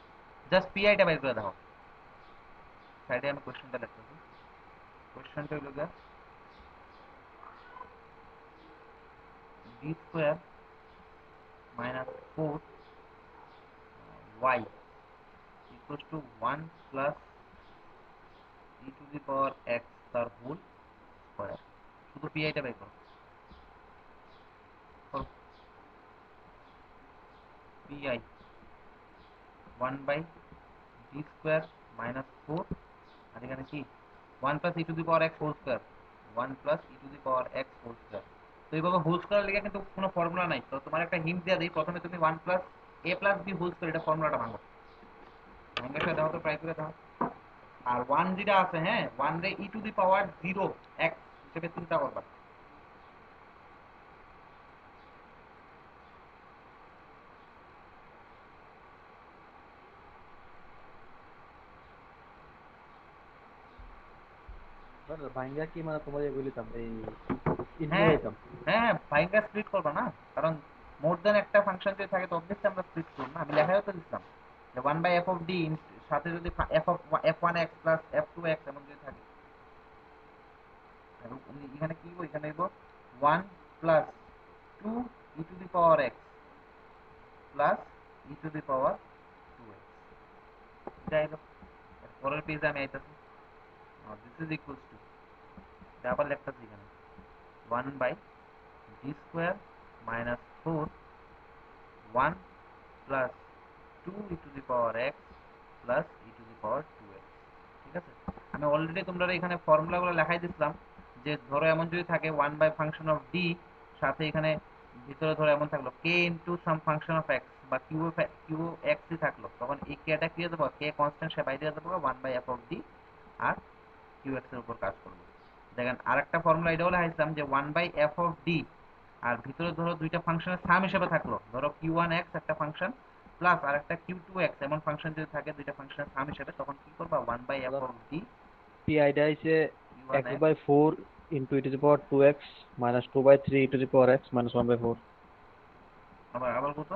জাস্ট পিআইটা বের করে দাও। সাইডে আমি কোশ্চেনটা লিখতেছি। কোশ্চেনটা হলো গিয়া d square minus 4y equals to 1 plus e to the power x তার হোল স্কয়ার। শুধু পিআইটা বের করো। পিআই 1/d স্কয়ার মাইনাস 4, আর এখানে কি 1 plus e to the power x whole square, 1 plus e to the power x whole square. তো এইভাবে whole square লিখে কিন্তু কোনো ফর্মুলা নাই। তো তোমার একটা হিন্ট দিয়ে দিই, প্রথমে তুমি 1 plus a plus b whole square, এটা ফর্মুলাটা ভাঙো, ভাঙে দাও তো, ট্রাই করে দাও। আর 1 যেটা আছে, হ্যাঁ 1 রে e to the power 0 x হিসেবে চিন্তা করবা। ভাঙ্গা কি মানে তোমার এগুলি দাম এই ইনপুট হ্যাঁ আইতাম। হ্যাঁ, ভাইঙ্গা স্প্লিট করবা না, কারণ মোর দেন একটা ফাংশন যদি থাকে তো অবভিয়াসলি আমরা স্প্লিট করব না। আমি লেখাও তো দিছিলাম যে 1/f(d) সাথে যদি f(f1x প্লাস f2x) এমন যদি থাকে, আর এখানে কি হইব, এখানে হইব 1 plus 2 e to the power x plus e to the power 2x। এটা হইল পরের পেজে আমি আইতাছি। দিস ইজ ইকুয়ালস টু, আবার লিখতেছি এখানে 1/d square minus 4 1 plus 2 e to the power x plus e to the power 2x, ঠিক আছে। আমি অলরেডি তোমরা এখানে ফর্মুলাগুলো লেখাই দিছিলাম, যে ধরো এমন যদি থাকে 1 বাই ফাংশন অফ d, সাথে এখানে ভিতরে ধরো এমন থাকলো k into some function of x বা কিউ x ই থাকলো, তখন এই k টা কি হয়ে যাবে, k কনস্ট্যান্ট সে বাইরে যাবে 1/f অফ d, আর কিউ x এর উপর কাজ করবে। দেখেন আরেকটা ফর্মুলা এটা বলে হাইছিলাম যে 1/f অফ d, আর ভিতরে ধরো দুইটা ফাংশনের সাম হিসেবে থাকলো, ধরো q1x একটা ফাংশন প্লাস আর একটা q2x এমন ফাংশন যদি থাকে দুইটা ফাংশনের সাম হিসেবে, তখন কি করবা 1/f অফ d পি আইডা হইছে x q1x। By 4 into e to the power 2x minus 2/3 e to the power x minus 1/4। আবার আবার কত,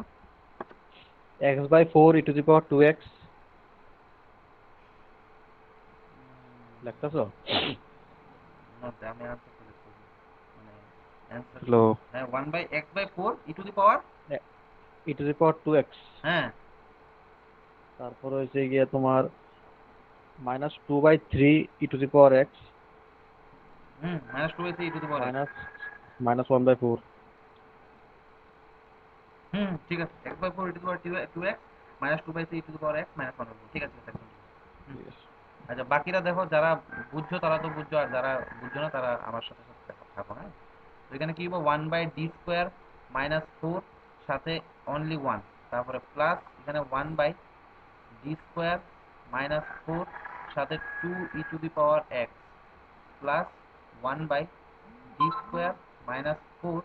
x by 4 e to the power 2x লিখতাছো? আমি আনসার করে দিচ্ছি, মানে অ্যান্সার, হ্যালো, হ্যাঁ 1/x/4 e to the power, e to the power 2x, হ্যাঁ তারপর হইছে গিয়ে তোমার minus 2/3 e to the power x minus 2 e to the power x। Minus minus 1/4। ঠিক আছে, x/4 e to the power 2x minus 2/3 e to the power x minus 1/4, ঠিক আছে, ঠিক আছে। আচ্ছা বাকিরা দেখো, যারা বুঝছো তারা তো বুঝছো, আর যারা বুঝছো না তারা আমার সাথে সাথে থাকো, হ্যাঁ। তো এখানে কি হবে, 1/d² মাইনাস 4 সাথে অনলি 1, তারপরে প্লাস এখানে 1/d² মাইনাস 4 সাথে 2e⁻x প্লাস 1/d² মাইনাস 4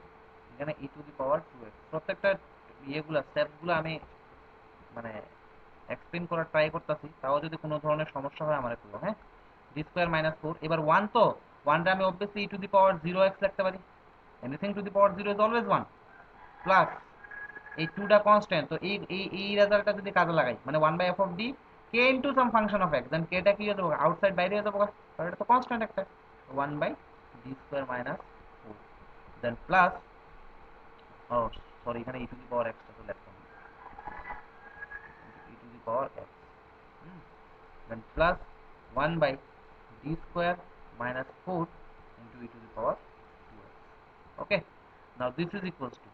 এখানে e⁻2x। প্রত্যেকটা ইয়েগুলা স্টেপগুলো আমি মানে এক্সপ্লেন করার ট্রাই করতেছি, তাও যদি কোনো ধরনের সমস্যা হয় আমার একটু, হ্যাঁ। d² মাইনাস 4, এবার 1, তো 1টা আমি অবভিয়াসলি e⁻0x লিখতে পারি, anything to the power 0 is always 1, plus এই 2টা কনস্ট্যান্ট, তো এই রেজাল্টটা যদি কাজে লাগাই, মানে 1/f of d k into some function of x, দেন kটা কি হয়ে যাবে, আউটসাইড বাইরে হয়ে যাবে, কারণ এটা তো কনস্ট্যান্ট একটা। 1/d² মাইনাস 4, দেন প্লাস, ও সরি এখানে e⁻x টা তো লিখতাম, e⁻x, then plus 1/d² minus 4 into e⁻2x. Okay, now this is equals to,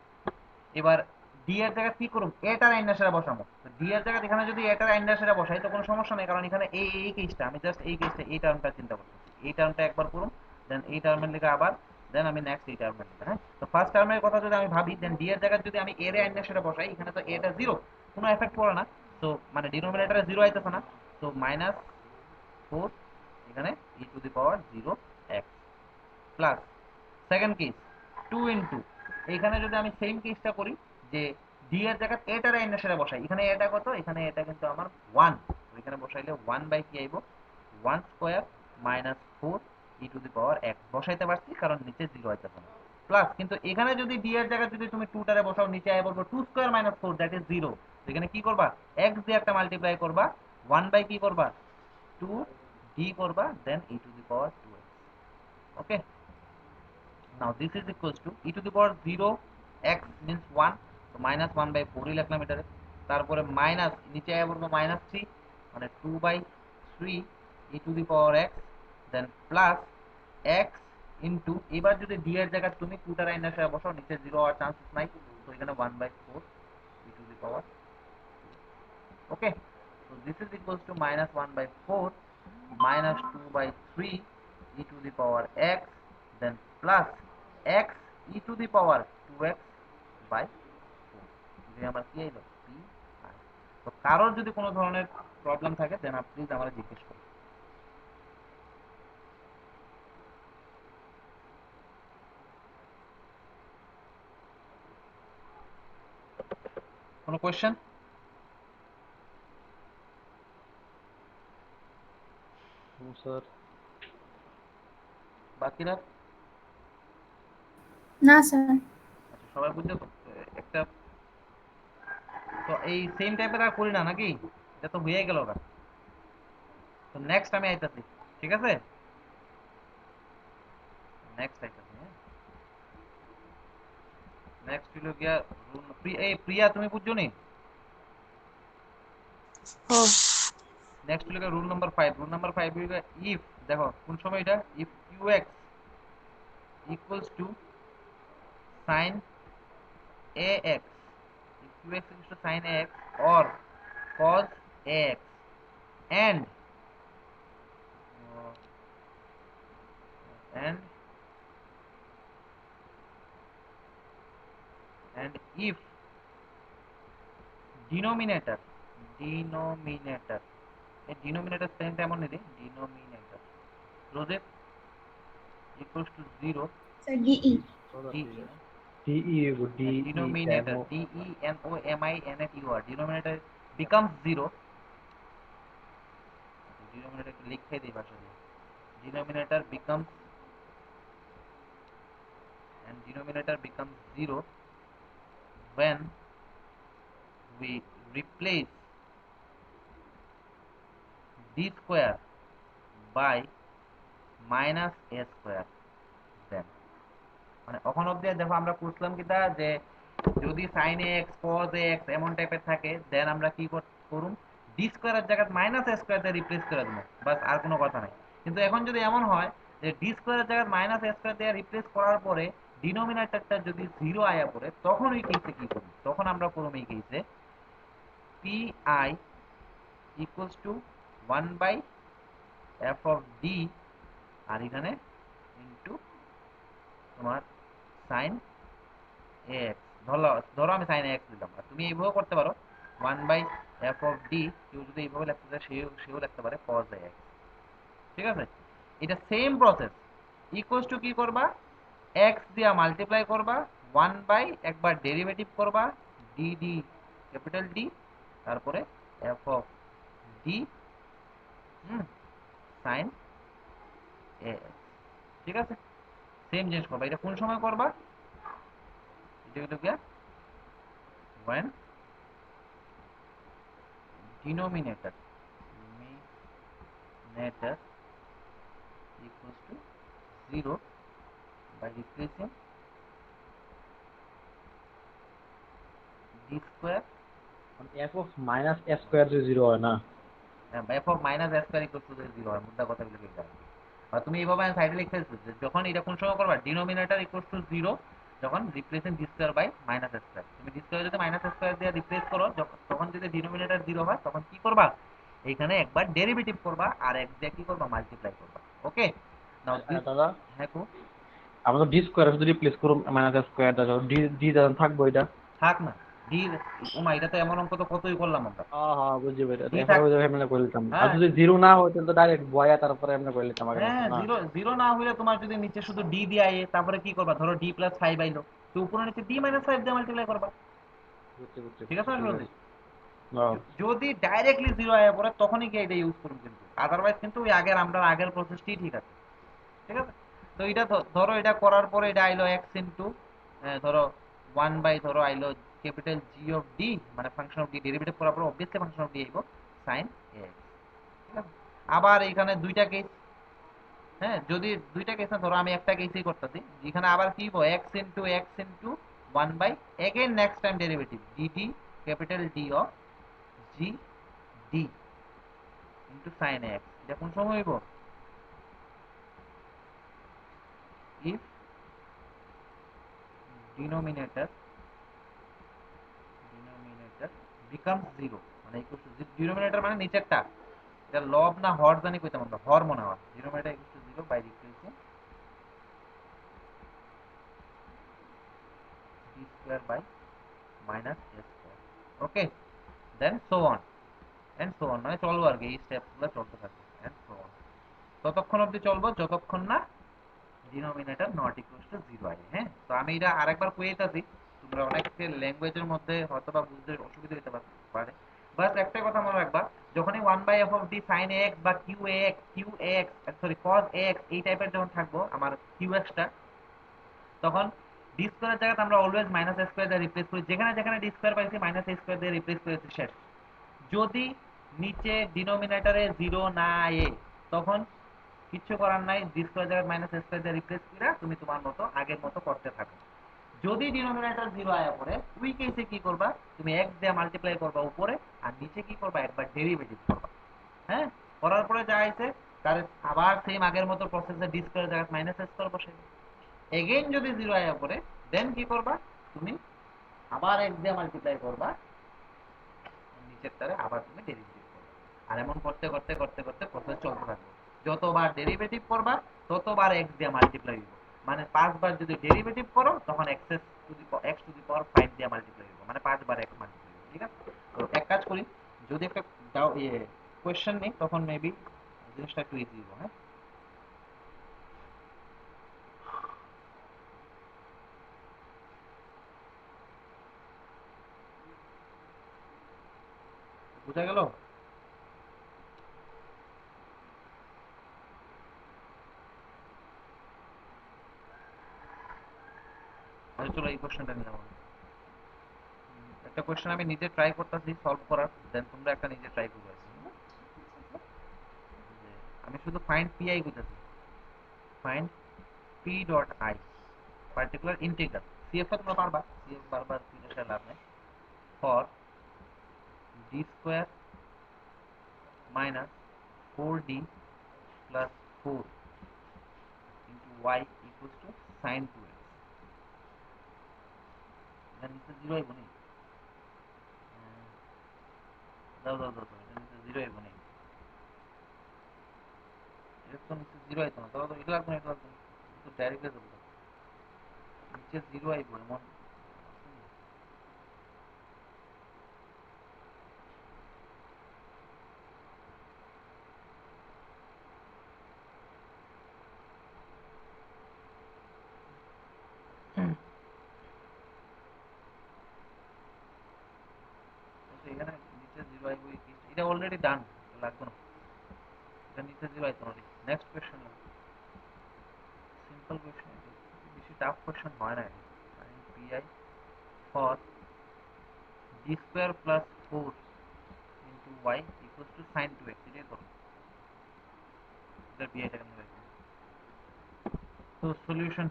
এবার d এর জায়গায় কি করব, এটার আইনাসেরা বসাবো। তো d এর জায়গায় এখানে যদি এটার আইনাসেরা বসাই তো কোনো সমস্যা নেই, কারণ এখানে এই কেসটা আমি জাস্ট এই কেসটা এই টার্মটা চিন্তা করতেছি, এই টার্মটা একবার করুন, দেন এই টার্মের লিখে আবার, দেন আমি নেক্সট এই টার্মের লিখে, হ্যাঁ। তো ফার্স্ট টার্মের কথা যদি আমি ভাবি, দেন d এর জায়গায় যদি আমি এর আইনাসেরা বসাই, এখানে তো এটা 0, কোনো এফেক্ট পড়ে না, তো মানে ডিনোমিনেটরে 0 আইতেছে না, তো মাইনাস 4 এখানে e⁻0x plus second case 2 into, এখানে যদি আমি সেম কেসটা করি যে d এর জায়গায় এটার আইনাসেরা বসাই, এখানে এটা কত, এখানে এটা কিন্তু আমার 1, তো এখানে বসাইলে 1 কি আইব, 1² মাইনাস 4 e⁻x বসাইতে পারছি কারণ নিচে 0 আইতেছে না, প্লাস কিন্তু এখানে যদি d এর জায়গায় যদি তুমি 2টারে বসাও, নিচে আই বলবো 2² মাইনাস 4 দ্যাট ইজ 0, এখানে কি করবা, x দিয়ে একটা মাল্টিপ্লাই করবা, 1 কি করবা, 2d করবা, দেন e⁻2x। Okay, now this is equals to e⁻0x means 1, তো minus 1/4 ই লিখলাম এটারে, তারপরে মাইনাস নিচে আয়া পড়বো -3 মানে 2/3 e⁻x, দেন প্লাস x ইনটু, এবার যদি d এর জায়গায় তুমি 2টার আইনাসে বসাও, নিচে 0 হওয়ার চান্সেস নাই, তো এখানে 1/4 e⁻, okay. so this is equals to -1/4 minus 2/3 e⁻x, then plus x e⁻2x by 4, যদি আমার কি হইলো p i। তো কারোর যদি কোনো ধরনের প্রবলেম থাকে দেন আপনি প্লিজ আমাকে জিজ্ঞেস করুন। কোনো কোয়েশ্চেন? স্যার বাকিরা? না স্যার। আচ্ছা সবাই বুঝছো তো? একটা, তো এই সেম টাইপের আর করি না নাকি, এটা তো হয়ে গেল, তো নেক্সট আমি আইতাছি, ঠিক আছে, নেক্সট আইতাছি, হ্যাঁ। নেক্সট হলো গিয়া এই প্রিয়া তুমি বুঝছো নি, ও নেক্সট হলো গিয়া রুল নাম্বার 5, রুল নাম্বার 5 হলো ইফ, দেখো কোন সময় এটা, if qx equals to sin ax, if qx equals to sin ax or cos ax and uh, and and if denominator এই denominator স্পেলিংটা এমন নিদি, denominator রোজের equals to 0, স্যার ডিই। de denominator denominator denominator becomes 0, denominator একটু লিখে দিই ভাষা দিয়ে, denominator becomes and denominator becomes 0 when we replace d square by minus a square, then মানে এখন অবধি দেখো আমরা করছিলাম কিটা, যে যদি sin ax cos ax এমন টাইপের থাকে দেন আমরা কি করুম, d স্কয়ারের জায়গায় মাইনাস a স্কয়ার দিয়ে রিপ্লেস করে দেব, বাস আর কোনো কথা নাই। কিন্তু এখন যদি এমন হয় যে d স্কয়ারের জায়গায় মাইনাস a স্কয়ার দিয়ে রিপ্লেস করার পরে ডিনোমিনেটরটা যদি 0 আয়া পড়ে, তখন ওই কেসে কি করব, তখন আমরা করব এই কেসে pi equals to 1/, f of d আর এখানে ইন্টু তোমার সাইন এ এক্স। ধরো আমি সাইন এক্স দিলাম, আর তুমি এইভাবে করতে পারো 1/f অফ ডি, কেউ যদি এইভাবে লিখতে চায় সেও লিখতে পারে cos এক্স। ঠিক আছে, এটা সেম প্রসেস। ইকুয়ালস টু কি করবা, এক্স দিয়া মাল্টিপ্লাই করবা, 1 বাই একবার ডেরিভেটিভ করবা ডি ডি ক্যাপিটাল ডি, তারপরে F of D sine A X. ঠিক আছে, সেম জিনিস করবা। এটা কোন সময় করবা, এটা হলো গিয়া when denominator equals to 0 by replacing d square F of minus S square যে জিরো হয় না, f of minus s square equals to 0 হয়। মুদ্রা কথা বলে গেলাম। আর তুমি এইভাবে সাইডে লিখতে যে যখন এটা কোন সময় করবা, ডিনোমিনেটর ইকুয়ালস টু 0 যখন replacing d square by minus s square. তুমি d স্কয়ার যদি মাইনাস s স্কয়ার দিয়ে রিপ্লেস করো, তখন যদি ডিনোমিনেটর 0 হয় তখন কি করবা, এইখানে একবার ডেরিভেটিভ করবা আর এক দিয়ে কি করবা, মাল্টিপ্লাই করবা। ওকে, নাও দিস। দাদা হ্যাঁ কো, আমরা তো ডি স্কোয়ার যদি রিপ্লেস করো minus S square, D D থাকবো এটা। থাক না ডি। ওমা, এটা তো এমন অঙ্ক তো কতই করলাম আমরা। হ্যাঁ হ্যাঁ বুঝছি ভাই, ডি এরপরে থাক, ওই জায়গায় এমনি করে দিতাম। আর হ্যাঁ যদি জিরো না হয় তাহলে তো ডাইরেক্ট বয়া তারপরে এমনি করে দিতাম আগের মতো হ্যাঁ, না। জিরো জিরো না হলে তোমার যদি নিচে শুধু ডি দিয়ে আইয়ে, তারপরে কি করবা, ধরো ডি প্লাস 5 আইলো, তো উপরে নিচে ডি মাইনাস 5 দিয়ে মাল্টিপ্লাই করবা। বুঝছি বুঝছি ঠিক আছে বুঝছি, না ঠিক সুরজি? আছে। হ্যাঁ যদি ডাইরেক্টলি জিরো আয়া পড়ে তখনই গিয়ে এটা ইউজ করুন, কিন্তু আদারওয়াইজ কিন্তু ওই আগের প্রসেসটি ঠিক আছে। ঠিক আছে, তো এটা ধরো এটা করার পরে এটা আইলো এক্স ইন্টু ধরো 1 বাই ধরো আইলো ক্যাপিটাল জি অফ ডি, মানে ফাংশন অফ ডি ডেরিভেটিভ করার পরে অবভিয়াসলি ফাংশন অফ ডি আইবো সাইন এ এক্স। ঠিক আছে, আবার এখানে দুইটা কেস। হ্যাঁ, যদি দুইটা কেস না, ধরো আমি একটা কেসই করতেছি, যেখানে আবার কি হইব, X into 1 by again next time derivative D capital D of G D into sine X. এটা কোন সময় হইব, if denominator becomes 0, মানে ইকুয়াল টু ডিনোমিনেটর মানে নিচেরটা, এটা লব না হর জানি কইতাম আমরা, হর মনে হয়। Denominator equal to 0 by replacing d square by minus a square. Okay, then so on and so on, মানে চলবো আর কি, এই স্টেপসগুলো চলতে থাকবে এন্ড সো অন, ততক্ষণ অবধি চলবো যতক্ষণ না denominator not equal to 0 I. হ্যাঁ, তো আমি এটা আরেকবার কই দিতেছি, তোমরা অনেকে ল্যাঙ্গুয়েজের মধ্যে হয়তো বা বুঝতে অসুবিধা হতে পারে। বাস একটা কথা মনে রাখবা, যখনই 1/f of D sin ax বা q ax sorry cos ax এই টাইপের যখন থাকবো আমার qx টা, তখন ডি স্কয়ারের জায়গাতে আমরা অলওয়েজ মাইনাস a স্কয়ার দিয়ে রিপ্লেস করি। যেখানে যেখানে ডি স্কয়ার পাইছি মাইনাস a স্কয়ার দিয়ে রিপ্লেস করেছি, শেষ। যদি নিচে ডিনোমিনেটরে 0 না আয়ে তখন কিচ্ছু করার নাই, ডি স্কয়ার জায়গায় মাইনাস a স্কয়ার দিয়ে রিপ্লেস করে তুমি তোমার মতো আগের মতো করতে থাকো। যদি ডিনোমিনেটর 0 আয়া পড়ে, ওই কেসে কি করবা, তুমি x দিয়ে মাল্টিপ্লাই করবা উপরে, আর নিচে কি করবা, একবার ডেরিভেটিভ করবা। হ্যাঁ, করার পরে যা আইছে তার আবার সেম আগের মতো প্রসেসে ডি স্কয়ার জায়গায় মাইনাস a স্কয়ার বসাইবা। এগেইন যদি 0 আয়া পড়ে, দেন কি করবা, তুমি আবার x দিয়ে মাল্টিপ্লাই করবা, নিচের তারে আবার তুমি ডেরিভেটিভ করবা। আর এমন করতে করতে করতে করতে প্রসেস চলতে থাকবে। যতবার ডেরিভেটিভ করবা ততবার x দিয়ে মাল্টিপ্লাই হইব। মানে 5 বার যদি ডেরিভেটিভ করো তখন x টু দি পাওয়ার 5 দিয়ে মাল্টিপ্লাই হইব, মানে 5 বার x মাল্টিপ্লাই হইব। ঠিক আছে, তো এক কাজ করি, যদি একটা কোশ্চেন নেই তখন মেবি জিনিসটা একটু ইজি হইব। হ্যাঁ, বুঝা গেল? চলো এই কোশ্চেনটা নিয়ে যাবো। একটা কোশ্চেন আমি নিজে ট্রাই করতেছি সলভ করার, দেন তোমরা একটা নিজে ট্রাই করবে। আমি শুধু ফাইন্ড পি আই বুঝাচ্ছি, find P dot I particular integral. CF তোমরা পারবা, সিএফ বারবার ফিনিশে লাভ নেই। For D square minus 4d plus 4 into Y equals to sine 2x। এখানে নিচে জিরো আইব নি, দাও দাও দাও দাও, এখানে নিচে জিরো আইব নি। এটা তো নিচে জিরো আইতো না, তো এটা লাগবে না, এটা লাগবে না, তো ডাইরেক্টলি যাবো নিচে জিরো আইবো এমন। এখানে নিচে জিরো আইবো, এটা অলরেডি ডান, লাগবে না, এটা নিচে জিরো আইতো না। নেক্সট কোয়েশ্চেন, সিম্পল কোয়েশ্চেন, বেশি টাফ কোয়েশ্চেন হয় না। P I for D square plus 4 into Y equals to sine 2x, এটাই করো। এটা পিআইটা কেমন লাগবে? তো সলিউশন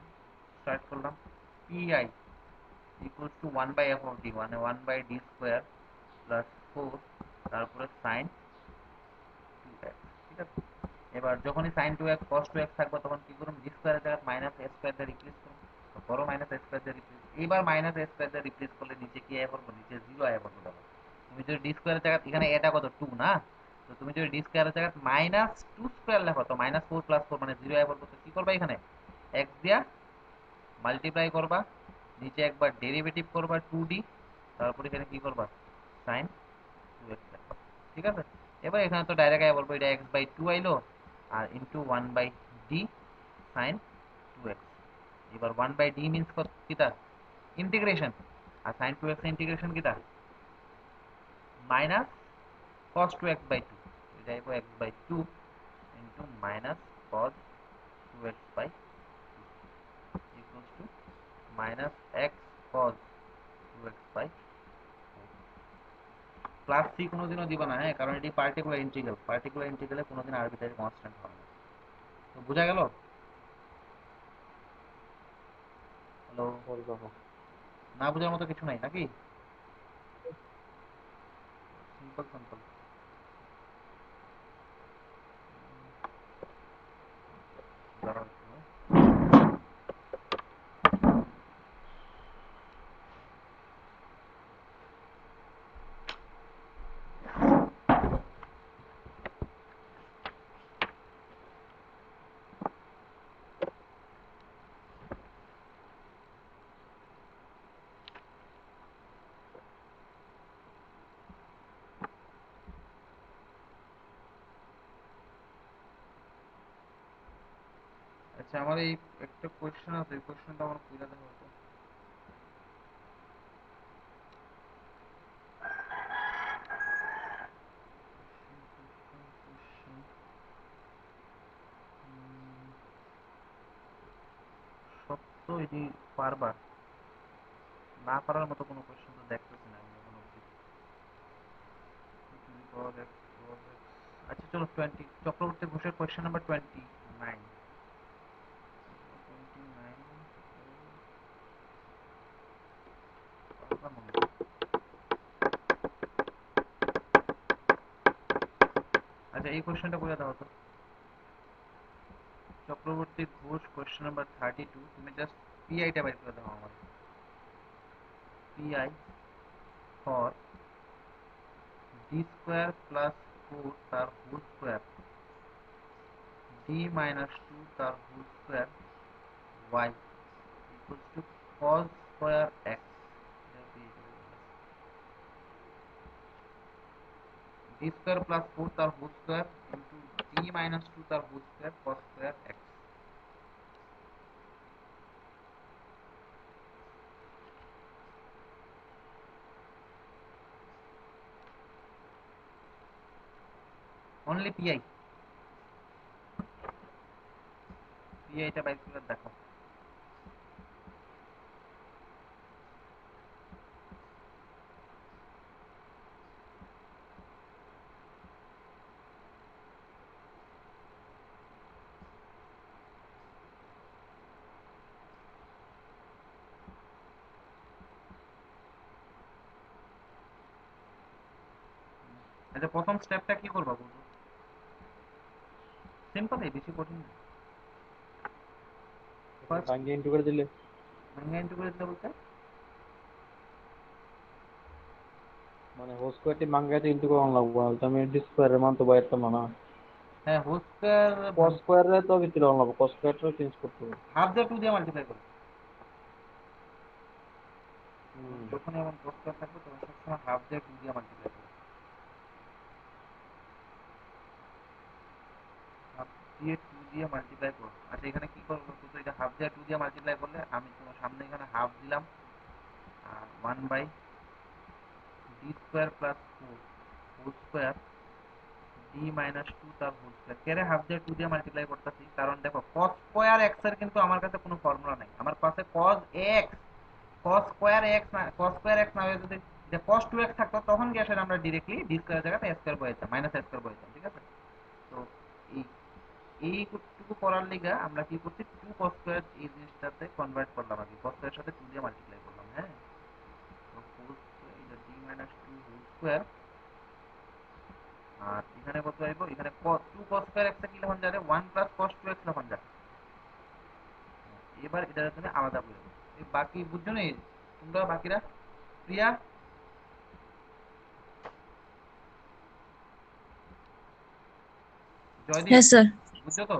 স্টার্ট করলাম। P I equals to 1 by F of D, মানে 1 বাই ডি স্কোয়ার প্লাস 4 তারপরে সাইন 2x, ঠিক আছে। এবার যখনই সাইন 2x cos 2x থাকবে তখন কি করুন, ডি স্কোয়ারের জায়গায় মাইনাস এ স্কোয়ার দিয়ে রিপ্লেস করুন, তো বড় মাইনাস এ স্কোয়ার দিয়ে রিপ্লেস। এইবার মাইনাস এ স্কোয়ার দিয়ে রিপ্লেস করলে নিচে কি আয়া পড়বে, নিচে জিরো আয়া পড়বে। দেখো তুমি যদি ডি স্কোয়ারের জায়গায়, এখানে এটা কত 2 না, তো তুমি যদি ডি স্কোয়ারের জায়গায় মাইনাস 2 স্কোয়ার লেখো তো মাইনাস 4 প্লাস 4 মানে জিরো আয়া পড়বে। তো কি করবা, এখানে x দিয়া মাল্টিপ্লাই করবা, নিচে একবার ডেরিভেটিভ করবা 2d, তারপর এখানে কি করবা সাইন 2x লেখবা, ঠিক আছে। এবার এখানে তো ডাইরেক্ট আয়া বলবো এটা x/2 আইলো আর ইনটু 1/d sin 2x। এবার 1/d মিন্স কত, কিটা ইন্টিগ্রেশন, আর sin 2x ইন্টিগ্রেশন কিটা মাইনাস cos 2x/2, এটা আইবো x/2 into minus cos 2x/2 equals to minus x cos 2x/4। Plus C কোনোদিনও দিবা না, হ্যাঁ, কারণ এটি পার্টিকুলার ইন্টিগ্রাল, পার্টিকুলার ইন্টিগ্রালে কোনোদিন আরবিট্রারি কনস্ট্যান্ট হবে না। তো বোঝা গেল? হ্যালো, পরে দেখো। না বোঝার মতো কিছু নাই নাকি? Simple simple. দাঁড়াও একটু, হ্যাঁ। আচ্ছা, আমার এই একটা কোয়েশ্চেন আছে, এই কোয়েশ্চেনটা আমার কইরা দেওয়া হতো। সব তো এটি পারবা, না পারার মতো কোনো কোয়েশ্চেন তো দেখতেছি না আমি এখন অবধি। আচ্ছা চলো 20, চক্রবর্তী ঘোষের কোয়েশ্চেন নাম্বার 29। আচ্ছা এই কোয়েশ্চেনটা করে দাও তো। চক্রবর্তী ঘোষ কোয়েশ্চেন নাম্বার 32, তুমি জাস্ট পিআইটা বের করে দাও আমার। PI for D square plus 4 তার হোল স্কোয়ার, ডি মাইনাস 2 তার whole square, y equals to cos square x. D square plus 4 তার whole square into d minus 2 তার whole square cos square x. Only PI, পিআইটা বাইর করে দেখো। আচ্ছা প্রথম স্টেপটা কি করবা বলতো? সিম্পল, বেশি কঠিন না। ফার্স্ট ভাঙ্গে ইন্টু করে দিলে ভাঙা ইন্টু করে দিতে বলতে, মানে হোল স্কোয়ারটি ভাঙ্গাতে ইন্টু করানো লাগবো, আমি ডি স্কোয়ারের মান তো বাইর করলাম না। হ্যাঁ হোল স্কয়ার cos স্কয়ারে তো কিছু লাগবে না, cos স্কয়ারটা চেঞ্জ করতে হবে। হাফ দিয়ে 2 দিয়ে মাল্টিপ্লাই করো। হুম। যখন এমন cos স্কয়ার থাকবে তখন সবসময় হাফ দিয়ে 2 দিয়ে মাল্টিপ্লাই করো। হাফ দিয়ে 2 দিয়ে মাল্টিপ্লাই করো। আচ্ছা এখানে কি করবো বলতো, এটা হাফ দিয়ে 2 দিয়ে মাল্টিপ্লাই করলে আমি তোমার সামনে এখানে হাফ দিলাম আর 1 by D square plus 4 whole square D minus 2 তার হোল স্কয়ার। কেরে হাফ দিয়ে 2 দিয়ে মাল্টিপ্লাই করতেছি কারণ দেখো cos স্কয়ার x এর কিন্তু আমার কাছে কোনো ফর্মুলা নাই, আমার কাছে cos x cos square x না, cos স্কয়ার x না হয়ে যদি যে cos 2x থাকতো তখন কি আসলে আমরা ডাইরেক্টলি ডি স্কয়ার জায়গাতে a স্কয়ার বসাইতাম, মাইনাস a স্কয়ার বসাইতাম, ঠিক আছে? তো এই এইটুকু করার লিগা আমরা কি করছি 2 cos স্কয়ার এই জিনিসটাতে কনভার্ট করলাম, আর কি cos স্কয়ারের সাথে 2 দিয়ে মাল্টিপ্লাই করলাম। হ্যাঁ তো হোল স্কয়ার এটা d 2 হোল স্কয়ার আর এখানে কত আইবো, এখানে 2 cos স্কয়ার x কি লিখন যায় 1 প্লাস cos 2x লিখন যায়। এবার এটা তুমি আলাদা করে দাও। এই বাকি বুঝছো না তোমরা বাকিরা? প্রিয়া জয়দীপ হ্যাঁ স্যার, বুঝছো তো?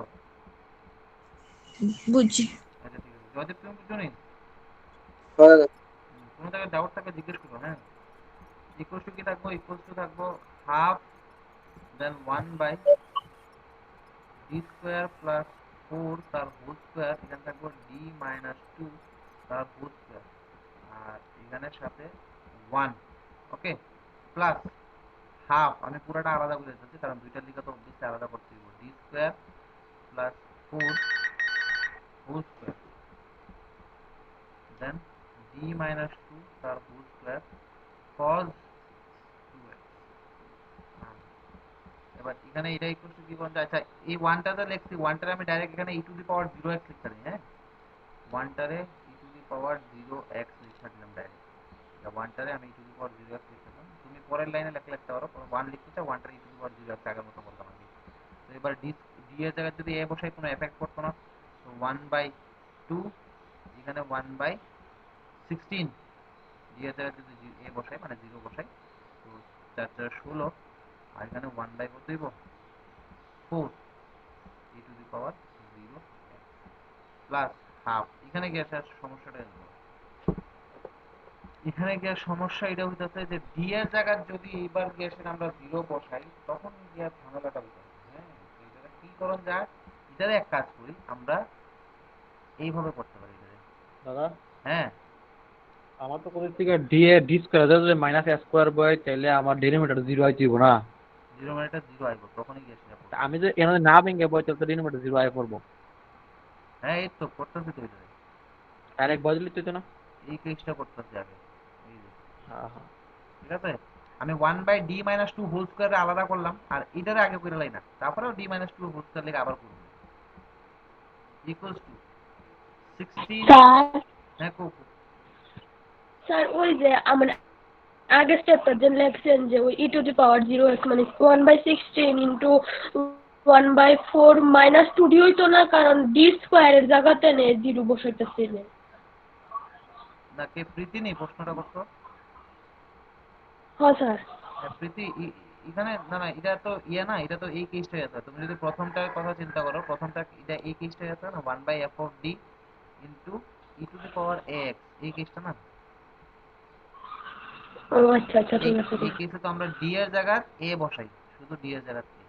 বুঝছি। আচ্ছা ঠিক আছে, জয়দীপ তুমি বুঝছো না? হ্যাঁ কোনো জায়গায় ডাউট থাকলে জিজ্ঞেস করো। হ্যাঁ ইকুয়ালস টু কি থাকবো, ইকুয়ালস টু থাকবো half then 1 by D square plus 4 তার হোল স্কয়ার, এখানে থাকবো ডি মাইনাস 2 তার হোল স্কয়ার আর এখানের সাথে 1, ওকে, প্লাস হাফ, আমি পুরোটা আলাদা করে দিচ্ছি কারণ দুইটার লিগা তো অবভিয়াসলি আলাদা করতে দিব, d square plus 4 whole square then d minus 2 তার হোল স্কয়ার cos 2x। এবার এখানে এটা ইকুয়াল টু কি বলতে, আচ্ছা এই ওয়ানটাতে লিখছি, ওয়ানটারে আমি ডাইরেক্ট এখানে e to the power 0x লিখতে পারি। হ্যাঁ ওয়ানটারে e to the power 0x লিখতে দিলাম ডাইরেক্ট, এটা ওয়ানটারে আমি e to the power 0x লিখতে দিলাম। তুমি পরের লাইনে লিখতে পারো, 1 লিখতে চাও ওয়ানটারে e to the power 0x আগের মতো বললাম আমি। তো এবার ডি এর জায়গায় যদি a বসাই কোনো এফেক্ট করতো না, তো 1 বাই 2 এখানে 1 বাই 16, ডি এর জায়গায় যদি a বসাই মানে 0 বসাই তো 4 4 16 আর এখানে 1 বাই কত দিব 4 e to the power 0 plus half. এখানে কি আছে সমস্যাটা হলো, এখানে গিয়ে সমস্যা এটা হইতেছে যে ডি এর জায়গায় যদি এইবার গিয়ে আমরা 0 বসাই তখন গিয়ে ঝামেলাটা হইতেছে। হ্যাঁ তো এটা কি করণ যায়, এটারে এক কাজ করি আমরা এইভাবে করতে পারি এটারে। দাদা হ্যাঁ আমার তো কোথাও থেকে ডি স্কয়ার যদি মাইনাস a স্কয়ার বয় তাহলে আমার ডেরিভেটিভ 0 আই দিব না। 0 মানে এটা 0 আইব তখনই গিয়ে সেটা তা পড়বে। আমি যে এখানে না ভেঙে বয় তাহলে ডেরিভেটিভ 0 আই পড়বো। হ্যাঁ এই তো করতেছি তো এটারে, ডাইরেক্ট বদলে দিতে না। এই কেসটা করতেছি আগে, এই যে হ্যাঁ হ্যাঁ ঠিক আছে। আমি 1 বাই ডি মাইনাস 2 হোল স্কয়ারে আলাদা করলাম আর এটারে আগে করে লাই না, তারপরেও ডি মাইনাস 2 হোল স্কয়ার লেগে আবার করব ইকুয়ালস টু 16। স্যার হ্যাঁ স্যার ওই যে আমার আগের স্টেপটা যে লেখছেন যে ওই ই টু দি পাওয়ার 0x মানে 1/16 ইন্টু 1/4 মাইনাস 2 ডি হইতো না, কারণ ডি স্কোয়ারের জায়গাতে নে 0 বসাইতেছিলেন। না কে প্রীতি নেই প্রশ্নটা করতো। হ্যাঁ স্যার। হ্যাঁ, প্রীতি এখানে না না এটা তো ইয়া না, এটা তো এই কেসটাই আছে। তুমি যদি প্রথমটার কথা চিন্তা করো, প্রথমটা এটা এই কেসটাই আছে না, 1 by F of D into E to the power X, এই কেসটা না। ও আচ্ছা আচ্ছা এই ঠিক আছে এই কেসে তো আমরা ডি এর জায়গায় এ বসাই, শুধু ডি এর জায়গায় এ।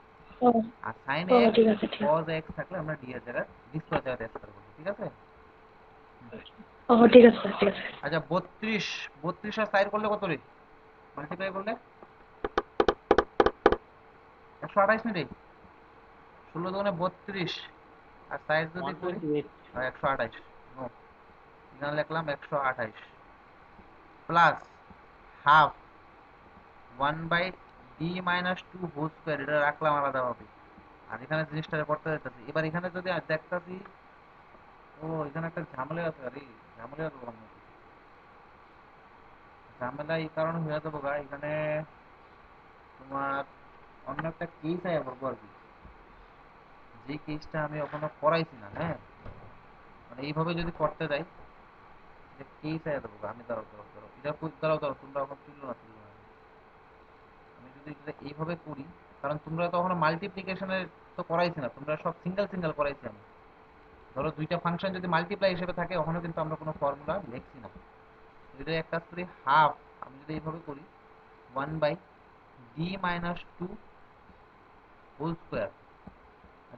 ও আর সাইন ও এক্স ঠিক আছে ঠিক আছে। কজ এক্স থাকলে আমরা ডি এর জায়গায় ডি স্কয়ার জায়গায় এক্স করব, ঠিক আছে? ও ঠিক আছে স্যার ঠিক আছে। আচ্ছা 32 আর সাইড করলে কত রে, মাল্টিপ্লাই করলে 128 মিনিট, 16 দুগুণে 32 আর সাইড যদি করি 128 128, নো এখানে লিখলাম 128 plus half 1 by D minus 2 whole square, এটা রাখলাম আলাদাভাবে। আর এখানে জিনিসটা করতে যাইতেছি, এবার এখানে যদি দেখতেছি ও এখানে একটা ঝামেলা আছে, আরে ঝামেলা করলাম নাকি, ঝামেলা এই কারণে হয়ে যাবো গা, এখানে তোমার অন্য একটা কেস আয়া পড়বো আর কি, যে কেসটা আমি এখনো করাইছি না। হ্যাঁ মানে এইভাবে যদি করতে যাই যে কেস আয়া দেবো গা। আমি দাঁড়াও দাঁড়াও দাঁড়াও এটা দাঁড়াও দাঁড়াও তোমরা এখন তুললো না, আমি যদি এটা এইভাবে করি কারণ তোমরা তখন মাল্টিপ্লিকেশনের তো করাইছি না, তোমরা সব সিঙ্গেল সিঙ্গেল করাইছি আমি। ধরো দুইটা ফাংশন যদি মাল্টিপ্লাই হিসেবে থাকে ওখানে কিন্তু আমরা কোনো ফর্মুলা লিখছি না। যদি এক কাজ করি হাফ, আমি যদি এইভাবে করি 1/d - 2 whole square,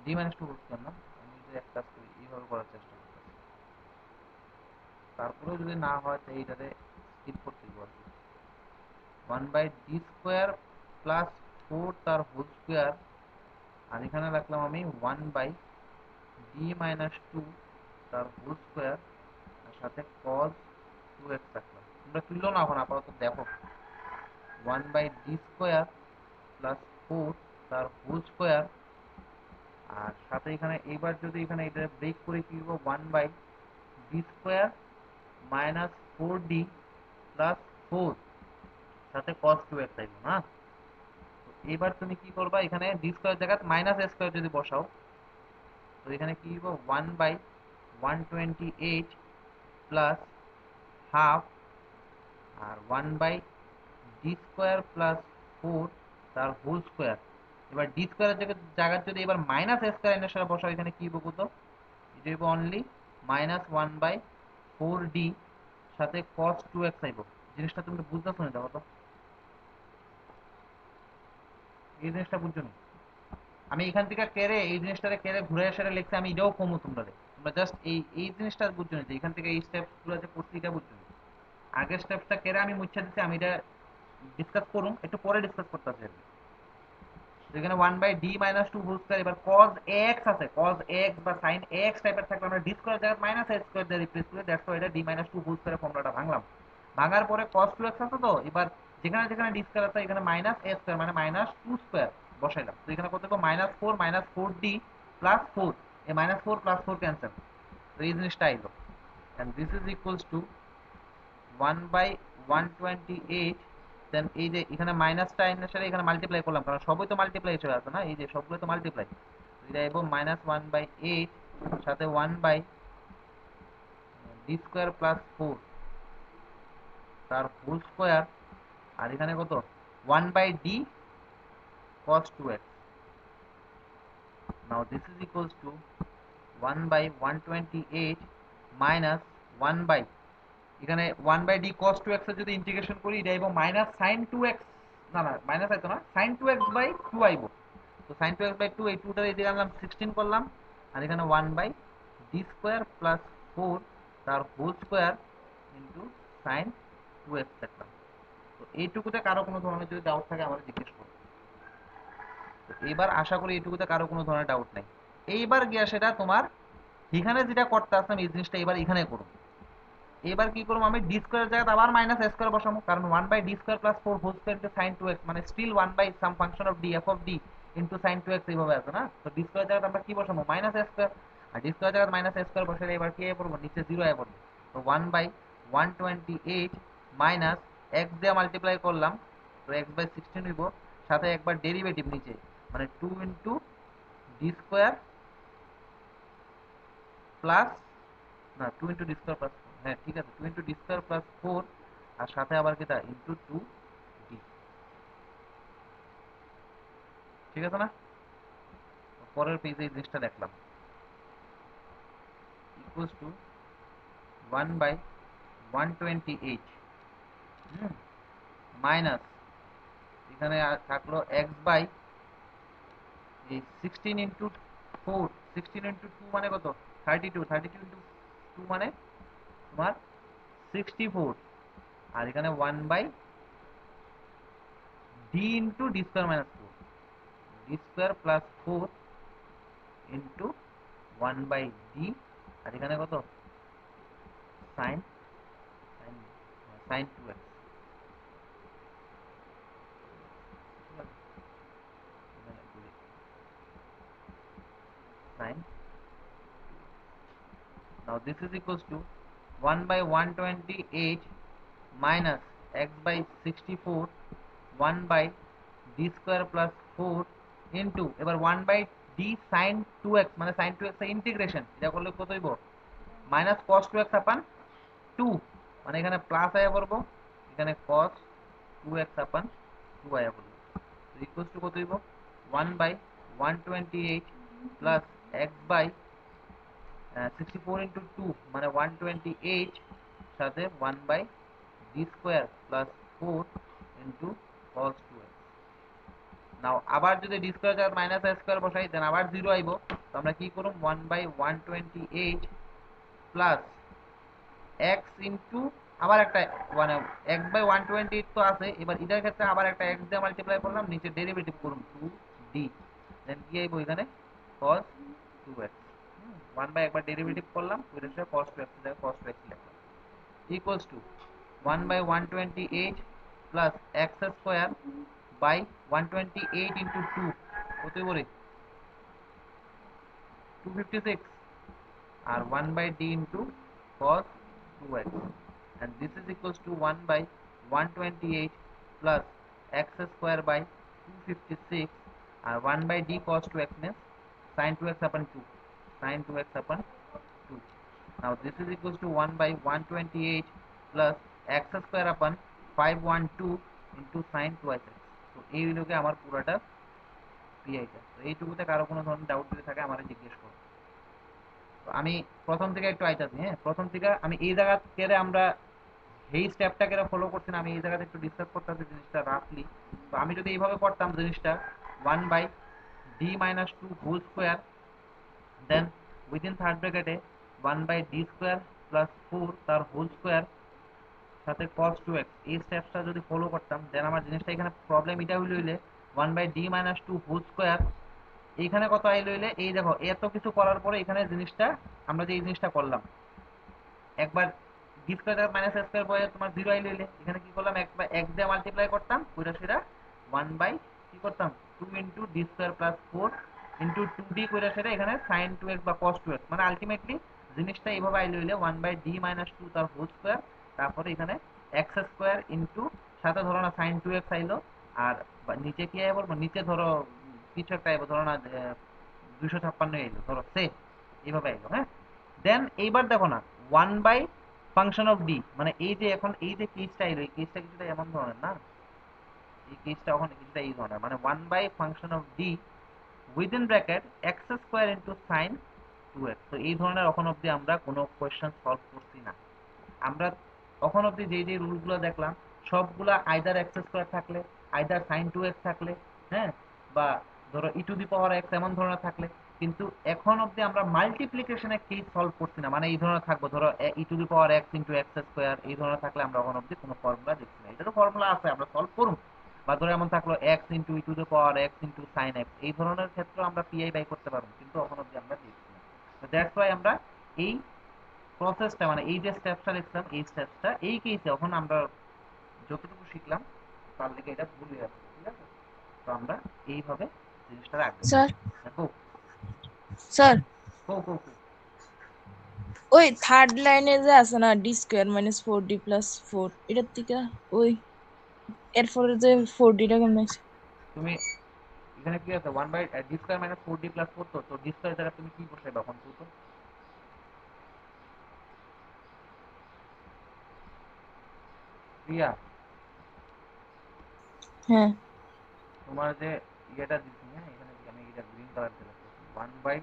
d - 2 whole square না, আমি যদি এক কাজ করি এইভাবে করার চেষ্টা করি, তারপরেও যদি না হয় তো এইটাতে স্কিপ করতে দিব আর কি। 1/d স্কোয়ার প্লাস 4 তার হোল স্কোয়ার, আর এখানে রাখলাম আমি 1/d - 2 তার হোল স্কোয়ার, আর সাথে cos 2x রাখলাম। তোমরা তুললো না এখন আপাতত দেখো, 1/d স্কোয়ার প্লাস 4 তার হোল স্কোয়ার, আর সাথে এখানে এইবার যদি এখানে এটা ব্রেক করে কি হবো 1/d square minus 4d plus 4 সাথে cos 2x আইবো না। তো এবার তুমি কি করবা, এখানে d স্কোয়ার জায়গায় মাইনাস a স্কোয়ার যদি বসাও, তো এখানে কি হইব 1/128 প্লাস হাফ, আর 1/d স্কোয়ার প্লাস 4 তার হোল স্কোয়ার। এবার d স্কোয়ারের জায়গায় যদি এবার মাইনাস a স্কোয়ার এর সাথে বসাও, এখানে কি হইব কত, এটা হইব অনলি -1/4d সাথে cos 2x আইব। জিনিসটা তুমি বুঝতেছো না, দেখো তো এই জিনিসটা বুঝছো না। আমি এখান থেকে কেড়ে এই জিনিসটারে কেড়ে ঘুরে এসে লিখছি, আমি এটাও কমু তোমরা, তোমরা জাস্ট এই জিনিসটা বুঝছো না যে এখান থেকে এই স্টেপস গুলো যে পড়ছি এটা বুঝছো না। আগের স্টেপসটা কেড়ে আমি মুছে দিচ্ছি, আমি এটা ডিসকাস করুন, একটু পরে ডিসকাস করতেছি আর কি। তো এখানে 1/d - 2 হোল স্কয়ার, এবার cos x আছে, cos x বা sin x টাইপের থাকলে আমরা d স্কয়ার জায়গায় মাইনাস a স্কয়ার দিয়ে রিপ্লেস করে দ্যাটস হোয়াই এটা d - 2 হোল স্কয়ারের ফর্মুলাটা ভাঙলাম। ভাঙার পরে cos 2x আছে, তো এবার যেখানে যেখানে d স্কয়ার আছে এখানে মাইনাস a স্কয়ার মানে -2 স্কয়ার বসাইলাম। তো এখানে কত হবে -4 -4d প্লাস 4, এই -4 প্লাস 4 ক্যান্সেল, তো এই জিনিসটা আইলো। And this is equals to 1/128, then এই যে এখানে মাইনাসটা এর সাথে এখানে মাল্টিপ্লাই করলাম, কারণ সবই তো মাল্টিপ্লাই হিসেবে আছে না, এই যে সবগুলো তো মাল্টিপ্লাই। এটা আইবো -1/8 সাথে 1/d স্কয়ার প্লাস 4 তার হোল স্কয়ার, আর এখানে কত 1/d cos 2x। Now this is equals to 1/128 minus 1/, এখানে 1/d cos 2x এর যদি ইন্টিগ্রেশন করি এটা আইবো মাইনাস sin 2x, না না মাইনাস আইতো না, sin 2x/2 আইবো। তো sin 2x/2, এই 2টা এই দিকে আনলাম 16 করলাম, আর এখানে 1/d স্কয়ার প্লাস 4 তার whole square into sin 2x লিখলাম। তো এইটুকুতে কারো কোনো ধরনের যদি ডাউট থাকে আমাকে জিজ্ঞেস করুন। তো এবার আশা করি এইটুকুতে কারো কোনো ধরনের ডাউট নাই। এইবার গিয়া সেটা তোমার এখানে যেটা করতে আসলাম এই জিনিসটা এবার এখানে করুন। এবার কি করবো, আমি d স্কয়ার জায়গায় আবার মাইনাস a স্কয়ার বসাবো, কারণ 1/d square plus 4 whole square into sin 2x মানে still 1/some function of d f of d into sin 2x এইভাবে আছে না। তো d স্কয়ার জায়গায় আমরা কি বসাবো মাইনাস a স্কয়ার, আর d স্কয়ার জায়গায় মাইনাস a স্কয়ার বসালে এবার কি আয় পড়বো, নিচে 0 আয় পড়বে। তো 1/128 মাইনাস x দিয়ে মাল্টিপ্লাই করলাম, তো x/16 হইব, সাথে একবার ডেরিভেটিভ নিচে মানে 2 ইনটু d স্কয়ার প্লাস, না 2 ইনটু d স্কয়ার প্লাস, হ্যাঁ ঠিক আছে 2 ইনটু d স্কয়ার প্লাস 4, আর সাথে আবার কিটা ইনটু 2d, ঠিক আছে না। তো পরের পেজে এই জিনিসটা দেখলাম ইকুয়ালস টু 1/128 মাইনাস এখানে থাকলো x এই 16 ইনটু 4, 16 ইনটু 2 মানে কত 32, 32 ইনটু 2 মানে তোমার 64, আর এখানে 1/d into d square minus 4, d square plus 4 into 1/d, আর এখানে কত sin sin sin 2x, ঠিক আছে এখানে বলি sin। now this is equals to 1/128 minus x/64 1/d square plus 4 into এবার 1/d sin 2x মানে sin 2x এর integration, এটা করলে কত হইব মাইনাস cos 2x upon 2, মানে এখানে প্লাস আয়া পড়বো, এখানে cos 2x upon 2 আয়া পড়বো, ইকুয়ালস টু কত হইব 1/128 প্লাস x বাই 64 ইন্টু 2 মানে 128 সাথে 1/d square plus 4 into cos 2x। Now আবার যদি d স্কোয়ার আর মাইনাস a স্কোয়ার বসাই দেন আবার 0 আইব। তো আমরা কি করব 1/128 প্লাস x ইন্টু আবার একটা মানে x বাই 128 তো আছে, এবার এটার ক্ষেত্রে আবার একটা x দিয়ে মাল্টিপ্লাই করলাম, নিচে ডেরিভেটিভ করুন 2d, দেন কি আইব এখানে cos 2x। 1 বাই একবার ডেরিভেটিভ করলাম, ওইটা সাথে cos 2x এর cos 2x লিখলাম equals to 1/128 plus x square by 128 into 2 কত করে 256 আর 1/d ইন্টু cos 2x, and this is equals to 1/128 plus x square by 256 আর 1/d cos 2x means sin 2x upon 2, sin 2x upon 2. Now this is equals to 1/128 plus x square upon 512 into sin 2x। তো এই হলো কি আমার পুরোটা পিআইটা। তো এইটুকুতে কারো কোনো ধরনের ডাউট যদি থাকে আমারে জিজ্ঞেস করো। তো আমি প্রথম থেকে একটু আইতাছি, হ্যাঁ প্রথম থেকে আমি এই জায়গা থেকে আমরা এই স্টেপটাকে ফলো করছি না, আমি এই জায়গাতে একটু ডিসকাস করতাম জিনিসটা রাফলি। তো আমি যদি এইভাবে করতাম জিনিসটা 1/d-2 হোল স্কোয়ার, দেন উইদিন থার্ড ব্র্যাকেটে 1/d স্কোয়ার প্লাস 4 তার হোল স্কোয়ার সাথে cos 2x, এই স্টেপটা যদি ফলো করতাম দেন আমার জিনিসটা এখানে প্রবলেম এটা হইলে 1/d-2 হোল স্কোয়ার এইখানে কত আইল হইলে এই দেখো এত কিছু করার পরে এখানে জিনিসটা আমরা যে এই জিনিসটা করলাম একবার ডি স্কয়ার মাইনাস এ স্কয়ার বয়ে তোমার 0 আইল হইলে এখানে কি করলাম একবার x দিয়ে মাল্টিপ্লাই করতাম, পুরো সেটা 1 বাই কি করতাম 2 into d square plus 4 into 2d কইরা সেটা এখানে sin 2x বা cos 2x, মানে আলটিমেটলি জিনিসটা এইভাবে আইল হইলে 1/d-2 তার হোল স্কয়ার, তারপরে এখানে x স্কয়ার ইনটু সাথে ধরো না sin 2x আইলো, আর নিচে কি আইবো নিচে ধরো কিছু একটা আইবো ধরো না 256 আইলো ধরো সে এইভাবে আইলো। হ্যাঁ দেন এইবার দেখো না 1 বাই ফাংশন অফ ডি, মানে এই যে এখন এই যে কেসটা এলো এই কেসটা কিছুটা এমন ধরনের না, এই কেসটা ওখানে কিছুটা এই ধরনের, মানে 1 by function of D within bracket X square into sine 2x। তো এই ধরনের এখন অবধি আমরা কোনো কোয়েশ্চেন সলভ করছি না। আমরা এখন অবধি যে যে রুলগুলো দেখলাম সবগুলা আইদার এক্স স্কোয়ার থাকলে, আইদার সাইন 2x থাকলে, হ্যাঁ বা ধরো e to the power x এমন ধরনের থাকলে, কিন্তু এখন অবধি আমরা মাল্টিপ্লিকেশনের কেস সলভ করছি না, মানে এই ধরনের থাকবো ধরো e to the power x into x square এই ধরনের থাকলে আমরা এখন অবধি কোনো ফর্মুলা দেখছি না। এটারও ফর্মুলা আছে আমরা সলভ করুন, বা ধরো এমন থাকলো x into E to the power x into sine x এই ধরনের ক্ষেত্রে আমরা পিআই বাই করতে পারবো, কিন্তু এখন অবধি আমরা দেখছি না। তো দ্যাটস ওয়াই আমরা এই প্রসেসটা মানে এই যে স্টেপসটা লিখলাম এই স্টেপসটা এই কেসে এখন আমরা যতটুকু শিখলাম তার দিকে এটা ভুল হয়ে যাচ্ছে, ঠিক আছে? তো আমরা এইভাবে জিনিসটা রাখবো। স্যার দেখো স্যার কো কো কো ওই থার্ড লাইনে যে আছে না D square minus 4d plus 4 এটার থেকে ওই এরপরে যে 4dটা কেমন আছে? তুমি এখানে কি আছে 1 by d square minus 4d plus 4, তো d স্কয়ার জায়গা তুমি কি বসাইবা এখন তো প্রিয়া হ্যাঁ তোমার যে ইয়েটা দিছি, হ্যাঁ এখানে আমি এটা গ্রিন কালার দিয়ে লিখছি 1 by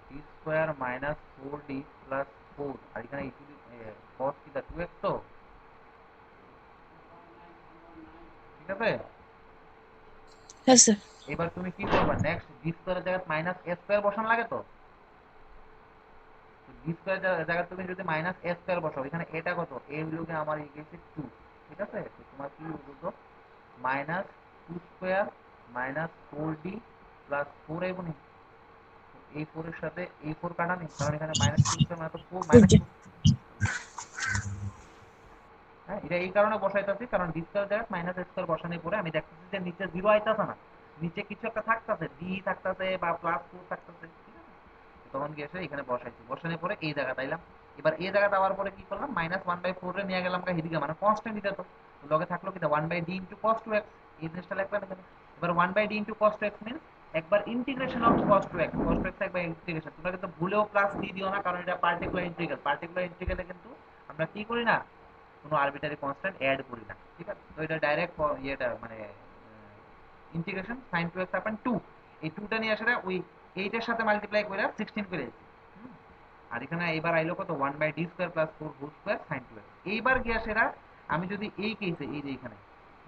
d square minus 4d plus 4 আর এখানে ই টু দি cos কি 2x, তো ঠিক আছে? হ্যাঁ স্যার এবার তুমি কি করবা নেক্সট d স্কয়ারের জায়গায় মাইনাস a স্কয়ার বসান লাগে, তো d স্কয়ারের জায়গায় তুমি যদি মাইনাস a স্কয়ার বসাও এখানে এটা কত a হলো কি আমার এই কেসে 2, ঠিক আছে? তো তোমার কি হলো তো minus 2 square minus 4d plus 4 আইবো নি, এই 4 এর সাথে এই 4 কাটা নেই কারণ এখানে মাইনাস 2 স্কয়ার মানে তো 4 মাইনাস 2। হ্যাঁ এটা এই কারণে বসাইতাছি কারণ d স্কয়ার জায়গায় মাইনাস a স্কয়ার বসানোর পরে আমি দেখতেছি যে নিচে 0 আইতাছে না, নিচে কিছু একটা থাকতাছে d থাকতাছে বা প্লাস 4 থাকতাছে, ঠিক আছে? তখন কি এসে এখানে বসাইছি, বসানোর পরে এই জায়গাটা আইলাম, এবার এই জায়গাটা আবার পরে কি করলাম মাইনাস 1/4 এ নিয়ে গেলাম এদিকে, মানে কনস্ট্যান্ট এটা তো লগে থাকলো কি 1/d ইনটু cos 2x, এই জিনিসটা লিখলাম এখানে। এবার 1/d into cos 2x means একবার integration of cos 2x, cos 2x একবার ইন্টিগ্রেশন, তোমরা কিন্তু ভুলেও প্লাস d দিও না কারণ এটা পার্টিকুলার ইন্টিগ্রাল, পার্টিকুলার ইন্টিগ্রালে কিন্তু আমরা কি করি না কোনো আরবিটারি কনস্ট্যান্ট অ্যাড করি না, ঠিক আছে? তো এটা ডাইরেক্ট ইয়েটা মানে ইন্টিগ্রেশন sin 2x আপন 2, এই 2টা নিয়ে আসলে ওই 8 এর সাথে মাল্টিপ্লাই করে 16 করে দিচ্ছি। আর এখানে এবার আইলো কত 1/d² + 4 sin 2x। এইবার গিয়া সেরা আমি যদি এই কেসে এই যে এখানে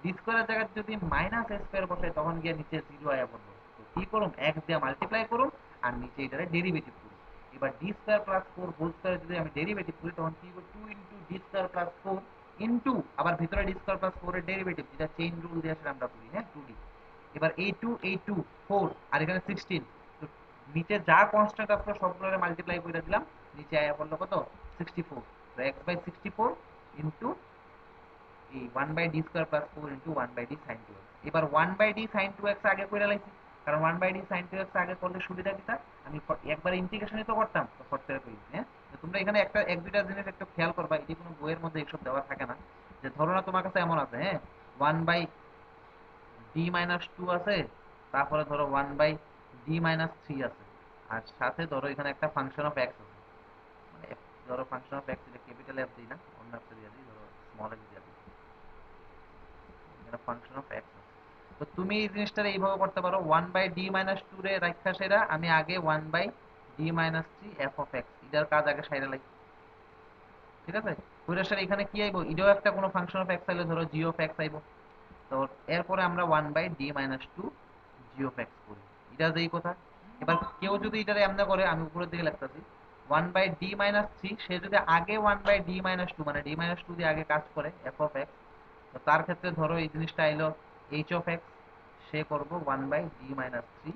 d স্কয়ারের জায়গায় যদি মাইনাস a স্কয়ার বসাই তখন গিয়া নিচে 0 আয়া পড়বে। তো কি করুম x দিয়ে মাল্টিপ্লাই করুম আর নিচে এটারে ডেরিভেটিভ করুম। এবার d² + 4 যদি আমি ডেরিভেটিভ করি তখন কি হবে 2 * d² + 4 ইনটু আবার ভিতরে d² + 4 এর ডেরিভেটিভ, যেটা চেইন রুল দিয়ে আসলে আমরা করি, হ্যাঁ 2d। এবার a2 4 আর এখানে 16, তো নিচে যা কনস্ট্যান্ট আসলো সবগুলোরে মাল্টিপ্লাই করে দিলাম, নিচে আয়া পড়লো কত 64। তো x/64 ইনটু এই 1/d² + 4 into 1/d sin 2x। এবার 1/d sin 2x আগে কইরা লাইছি, কারণ 1/d sin 2x আগে করলে সুবিধা কিটা আমি একবার ইন্টিগ্রেশনই তো করতাম, তো ফটকে করি। হ্যাঁ, তো তোমরা এখানে একটা এক দুইটা জিনিস একটু খেয়াল করবা, এই কোনো বইয়ের মধ্যে এইসব দেওয়া থাকে না। যে ধরো না তোমার কাছে এমন আছে, হ্যাঁ 1/d - 2 আছে, তারপরে ধরো 1/d - 3 আছে, আর সাথে ধরো এখানে একটা ফাংশন অফ x আছে। মানে ধরো ফাংশন অফ x, এটা ক্যাপিটাল F দিই না, অন্য একটা দিয়ে দিই, ধরো স্মল f দিয়ে দিই, এটা ফাংশন অফ x আছে। তো তুমি এই জিনিসটা এইভাবে করতে পারো, 1/d - 2 রে রাখা সেরা আমি আগে 1/d - 3 f of x, এটার কাজ আগে সাইরা লাগি। ঠিক আছে, ওইটার সাথে এখানে কি আইবো, এটাও একটা কোনো ফাংশন অফ x আইলে ধরো g of x আইবো। তো এরপরে আমরা 1/d - 2 g of x করি, এটা যেই কথা। এবার কেউ যদি এটারে এমন করে, আমি উপরের দিকে লিখতেছি 1/d - 3, সে যদি আগে 1/d - 2 মানে d - 2 দিয়ে আগে কাজ করে f of x, তো তার ক্ষেত্রে ধরো এই জিনিসটা আইলো h of x, সে করব 1/d - 3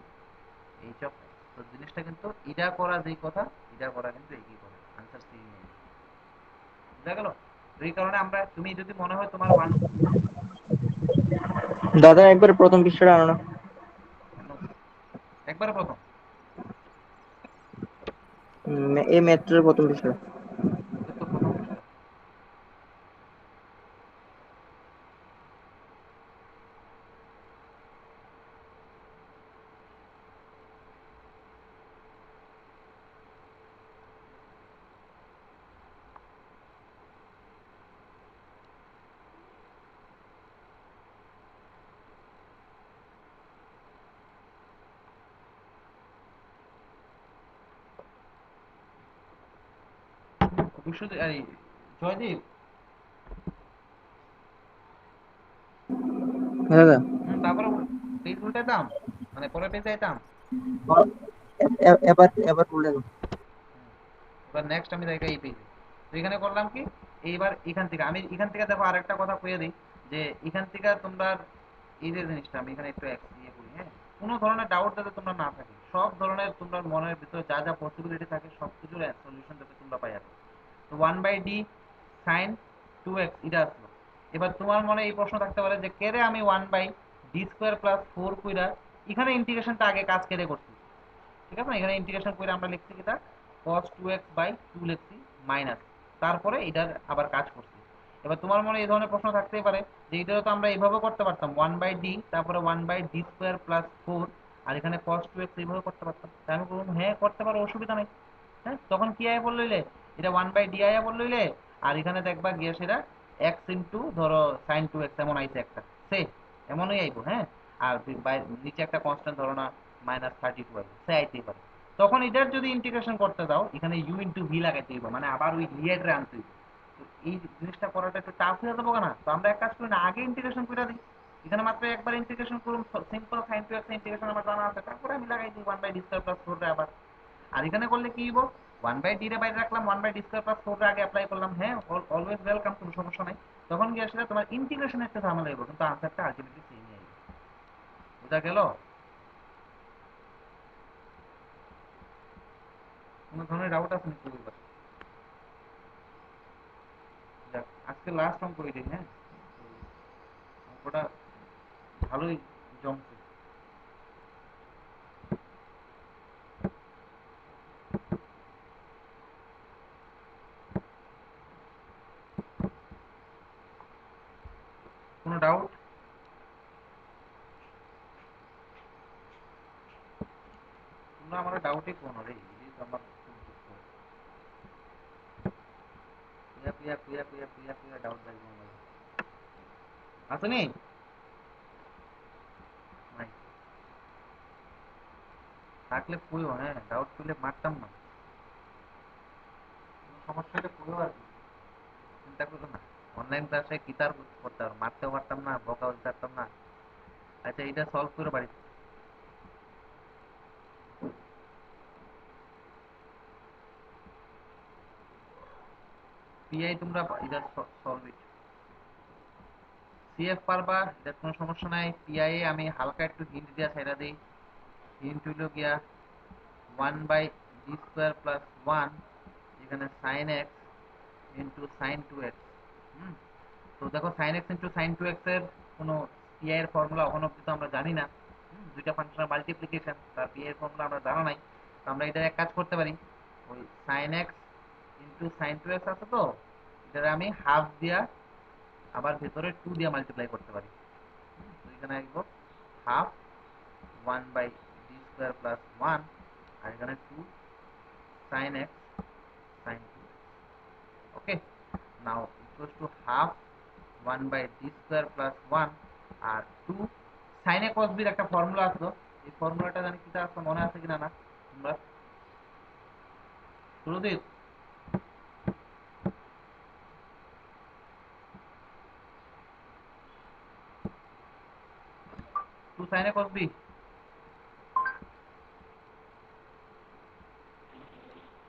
h of x। তো জিনিসটা কিন্তু এটা করা যেই কথা, এটা করা কিন্তু একই কথা, আনসার সেম। বুঝা গেল? তো এই কারণে আমরা, তুমি যদি মনে হয় তোমার দাদা একবার প্রথম পৃষ্ঠাটা আনো না। একবার প্রথম এই ম্যাথটার প্রথম পৃষ্ঠা। তো প্রথম পৃষ্ঠা বিশ্বজিৎ, এই জয়দীপ, হ্যাঁ দাদা। তারপরে পেজ উল্টাইতাম, মানে পরের পেজে আইতাম। এবার এবার উল্টে দাও। এবার নেক্সট আমি দেখি এই পেজে, তো এখানে করলাম কি, এইবার এখান থেকে আমি এখান থেকে দেখো আরেকটা কথা কইয়া দিই, যে এখান থেকে তোমরা এই যে জিনিসটা আমি এখানে একটু ইয়ে করি, হ্যাঁ কোনো ধরনের ডাউট যাতে তোমরা না থাকে, সব ধরনের তোমরা মনের ভিতরে যা যা পসিবিলিটি থাকে সব কিছুর সলিউশন যাতে তোমরা পাই যাবে। তো 1/d sin 2x এটা আসলো। এবার তোমার মনে এই প্রশ্ন থাকতে পারে যে কেরে আমি 1/d² + 4 কইরা এখানে ইন্টিগ্রেশনটা আগে কাজ কেড়ে করছি। ঠিক আছে, এখানে ইন্টিগ্রেশন করে আমরা লিখছি কিটা cos 2x/2 লিখছি মাইনাস, তারপরে এটার আবার কাজ করছি। এবার তোমার মনে এই ধরনের প্রশ্ন থাকতেই পারে যে এটাও তো আমরা এইভাবে করতে পারতাম 1/d তারপরে 1/d² + 4, আর এখানে cos 2x এইভাবে করতে পারতাম। তাই আমি বললাম হ্যাঁ করতে পারো, অসুবিধা নাই। হ্যাঁ, তখন কি আয়া বললইলে, এটা 1/d আয়া বললইলে, আর এখানে দেখবা গিয়ে সেটা x ইনটু ধরো sin 2x এমন আইছে একটা, সে এমনই আইবো। হ্যাঁ, আর নিচে একটা কনস্ট্যান্ট ধরো না -32 আইবো, সে আইতেই পারে। তখন এটার যদি ইন্টিগ্রেশন করতে দাও, এখানে u ইনটু v লাগাইতে হইব, মানে আবার ওই লিয়েটরে আনতে হইব। তো এই জিনিসটা করাটা একটু টাফ হয়ে যাবো না, তো আমরা এক কাজ করি না, আগে ইন্টিগ্রেশন করে দিই। এখানে মাত্র একবার ইন্টিগ্রেশন করুন, সিম্পল sin 2x ইন্টিগ্রেশন আমার জানা আছে, তারপরে আমি লাগাই দিই 1/d² + 4 রে আবার। আর এখানে করলে কি হইব, 1/d রে বাইরে রাখলাম, 1/d² + 4 রে আগে অ্যাপ্লাই করলাম, হ্যাঁ অলওয়েজ ওয়েলকাম, কোনো সমস্যা নাই। তখন গিয়ে আসলে তোমার ইন্টিগ্রেশন একটা ঝামেলা হইব, কিন্তু আনসারটা আলটিমেটলি সেমই আইবে। বুঝা গেল? কোনো ধরনের ডাউট আছে নাকি বলবা? যাক, আজকে লাস্ট অঙ্ক এটাই। হ্যাঁ, তো অঙ্কটা ভালোই জমছে। কোনো ডাউট? তোমরা আমার ডাউটই কোনো রে, এই তো আমার খুব দুঃখ। কুয়া কুয়া কুয়া কুয়া কুয়া কুয়া ডাউট লাগবে আমার। আসেনি? নাই। থাকলে কইও, হ্যাঁ ডাউট করলে মারতাম না, কোনো সমস্যা হলে কইও আর কি, চিন্তা করো না। অনলাইন ক্লাসে কি তার করতে পারো, মারতেও পারতাম না, বকাও দিতে পারতাম না। আচ্ছা এটা সলভ করে বাড়িতে। পিআই তোমরা এটা সলভ ইট। সিএফ পারবা, এটা কোনো সমস্যা নাই। পিআই এ আমি হালকা একটু হিন্ট দিয়া ছাইড়া দেই। হিন্ট হইল গিয়া 1/d² + 1, এখানে sin x into sin 2x। তো দেখো sin x into sin 2x এর কোনো পিআই এর ফর্মুলা এখন অব্দি তো আমরা জানি না। দুইটা ফাংশনের মাল্টিপ্লিকেশন, তার পিআই এর ফর্মুলা আমরা জানা নাই। তো আমরা এটা এক কাজ করতে পারি, ওই sin x into sin 2x আছে তো, এটা আমি হাফ দিয়া আবার ভেতরে 2 দিয়ে মাল্টিপ্লাই করতে পারি। তো এখানে আসবো হাফ 1/d² + 1, আর এখানে 2 sin x sin 2। Okay, now equals to half 1/d² + 1 আর 2 sin a cos b এর একটা ফর্মুলা আছে, এই ফর্মুলাটা জানি কিটা আছে, মনে আছে কিনা না তোমরা? Surajit, 2 sin a cos b।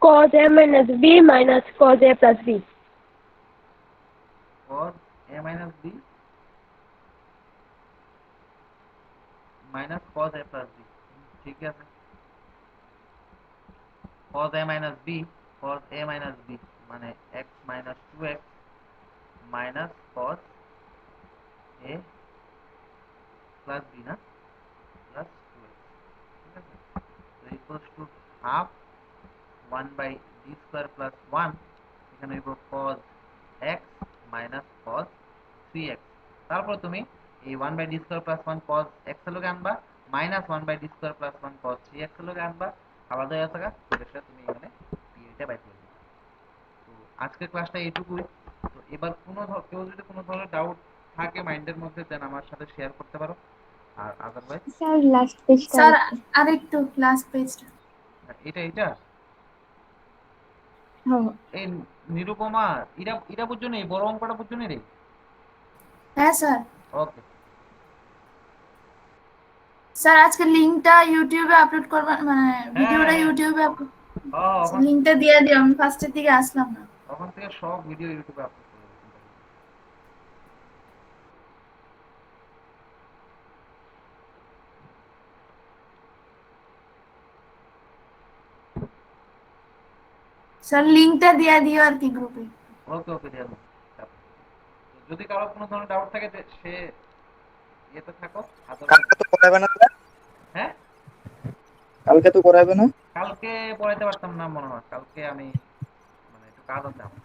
cos a minus b minus cos a plus b। cos a minus b minus cos a plus b, ঠিক আছে। cos a minus b, cos a minus b মানে x minus 2x minus cos a plus b না, plus 2x, ঠিক আছে। তো equals to half 1/d² + 1, এখানে হইব cos x minus cos 3x। তারপর তুমি এই 1/d² + 1 cos x এর লগে আনবা, মাইনাস 1/d² + 1 cos 3x এর লগে আনবা, আলাদা হয়ে থাকা এটা তুমি এখানে পিএইটা বাইর করে দিবা। তো আজকের ক্লাসটা এইটুকুই। তো এবার কেউ যদি কোনো ধরনের ডাউট থাকে মাইন্ডের মধ্যে, দেন আমার সাথে শেয়ার করতে পারো, আর আদারওয়াইজ স্যার লাস্ট পেজটা স্যার আরেকটু লাস্ট পেজটা। এটা হ্যাঁ এই নিরুপমা, এটা বুঝছো না, এই বড় অঙ্কটা বুঝছো না রে? হ্যাঁ স্যার। ওকে, স্যার আজকে লিংকটা ইউটিউবে আপলোড করবেন, মানে ভিডিওটা হ্যাঁ। ইউটিউবে আপলোড, ওখান লিংকটা দিয়ে দিও, আমি ফার্স্টের দিকে আসলাম না। থেকে সব ভিডিও ইউটিউবে আপলোড করে দেবো। স্যার লিংকটা দিয়ে দিও আর কি গ্রুপে। ওকে দিয়ে দেবো। যদি কারো কোনো ধরনের ডাউট থাকে সে ইয়েতে থাকো। কালকে তো করাবে না তোরা? হ্যাঁ, কালকে তো করাবে না? কালকে পড়াইতে পারতাম না মনে হয়, কালকে আমি মানে একটু কাজ আছে আমার,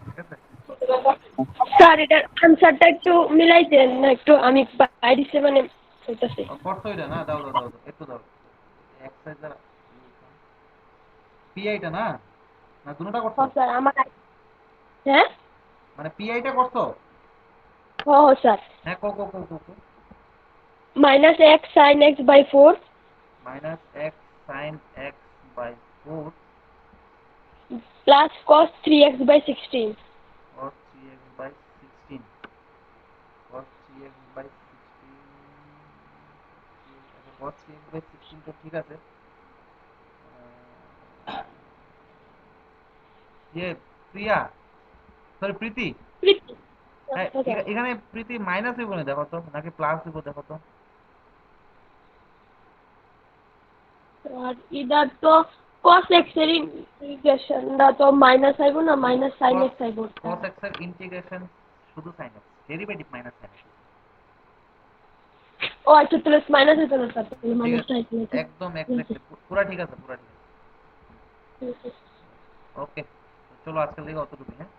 ঠিক আছে। স্যার এটার আনসারটা একটু মিলাইতেন না, একটু আমি বাইরে মানে হইতাছে। করতে হইলে না, দাও একটু দাও এক্সারসাইজটা। পিআইটা না না দুটোটা করছো? স্যার আমার, হ্যাঁ মানে পিআইটা করছো? স্যার। হ্যাঁ কো minus x sin x by 4 minus X sine X by 4 plus cos 3x by 16। cos 3x by 16, cos 3x by 16, আচ্ছা cos 3x by 16 তো ঠিক আছে। প্রিয়া, সরি প্রীতি, হ্যাঁ এখানে প্রীতি মাইনাস হইব না দেখো তো, নাকি প্লাস হইব দেখো তো। আর এটা তো cos x এর ইন্টিগ্রেশন দা তো মাইনাস আইব না, মাইনাস sin x আইব। cos x এর ইন্টিগ্রেশন শুধু sin x, derivative minus sin x। ও আচ্ছা, প্লাস মাইনাস হইতো না স্যার, মাইনাসটা আইতো। একদম এক্স্যাক্টলি পুরো ঠিক আছে, পুরো ঠিক আছে। ওকে, চলো আজকের দিকে অতটুকু, হ্যাঁ।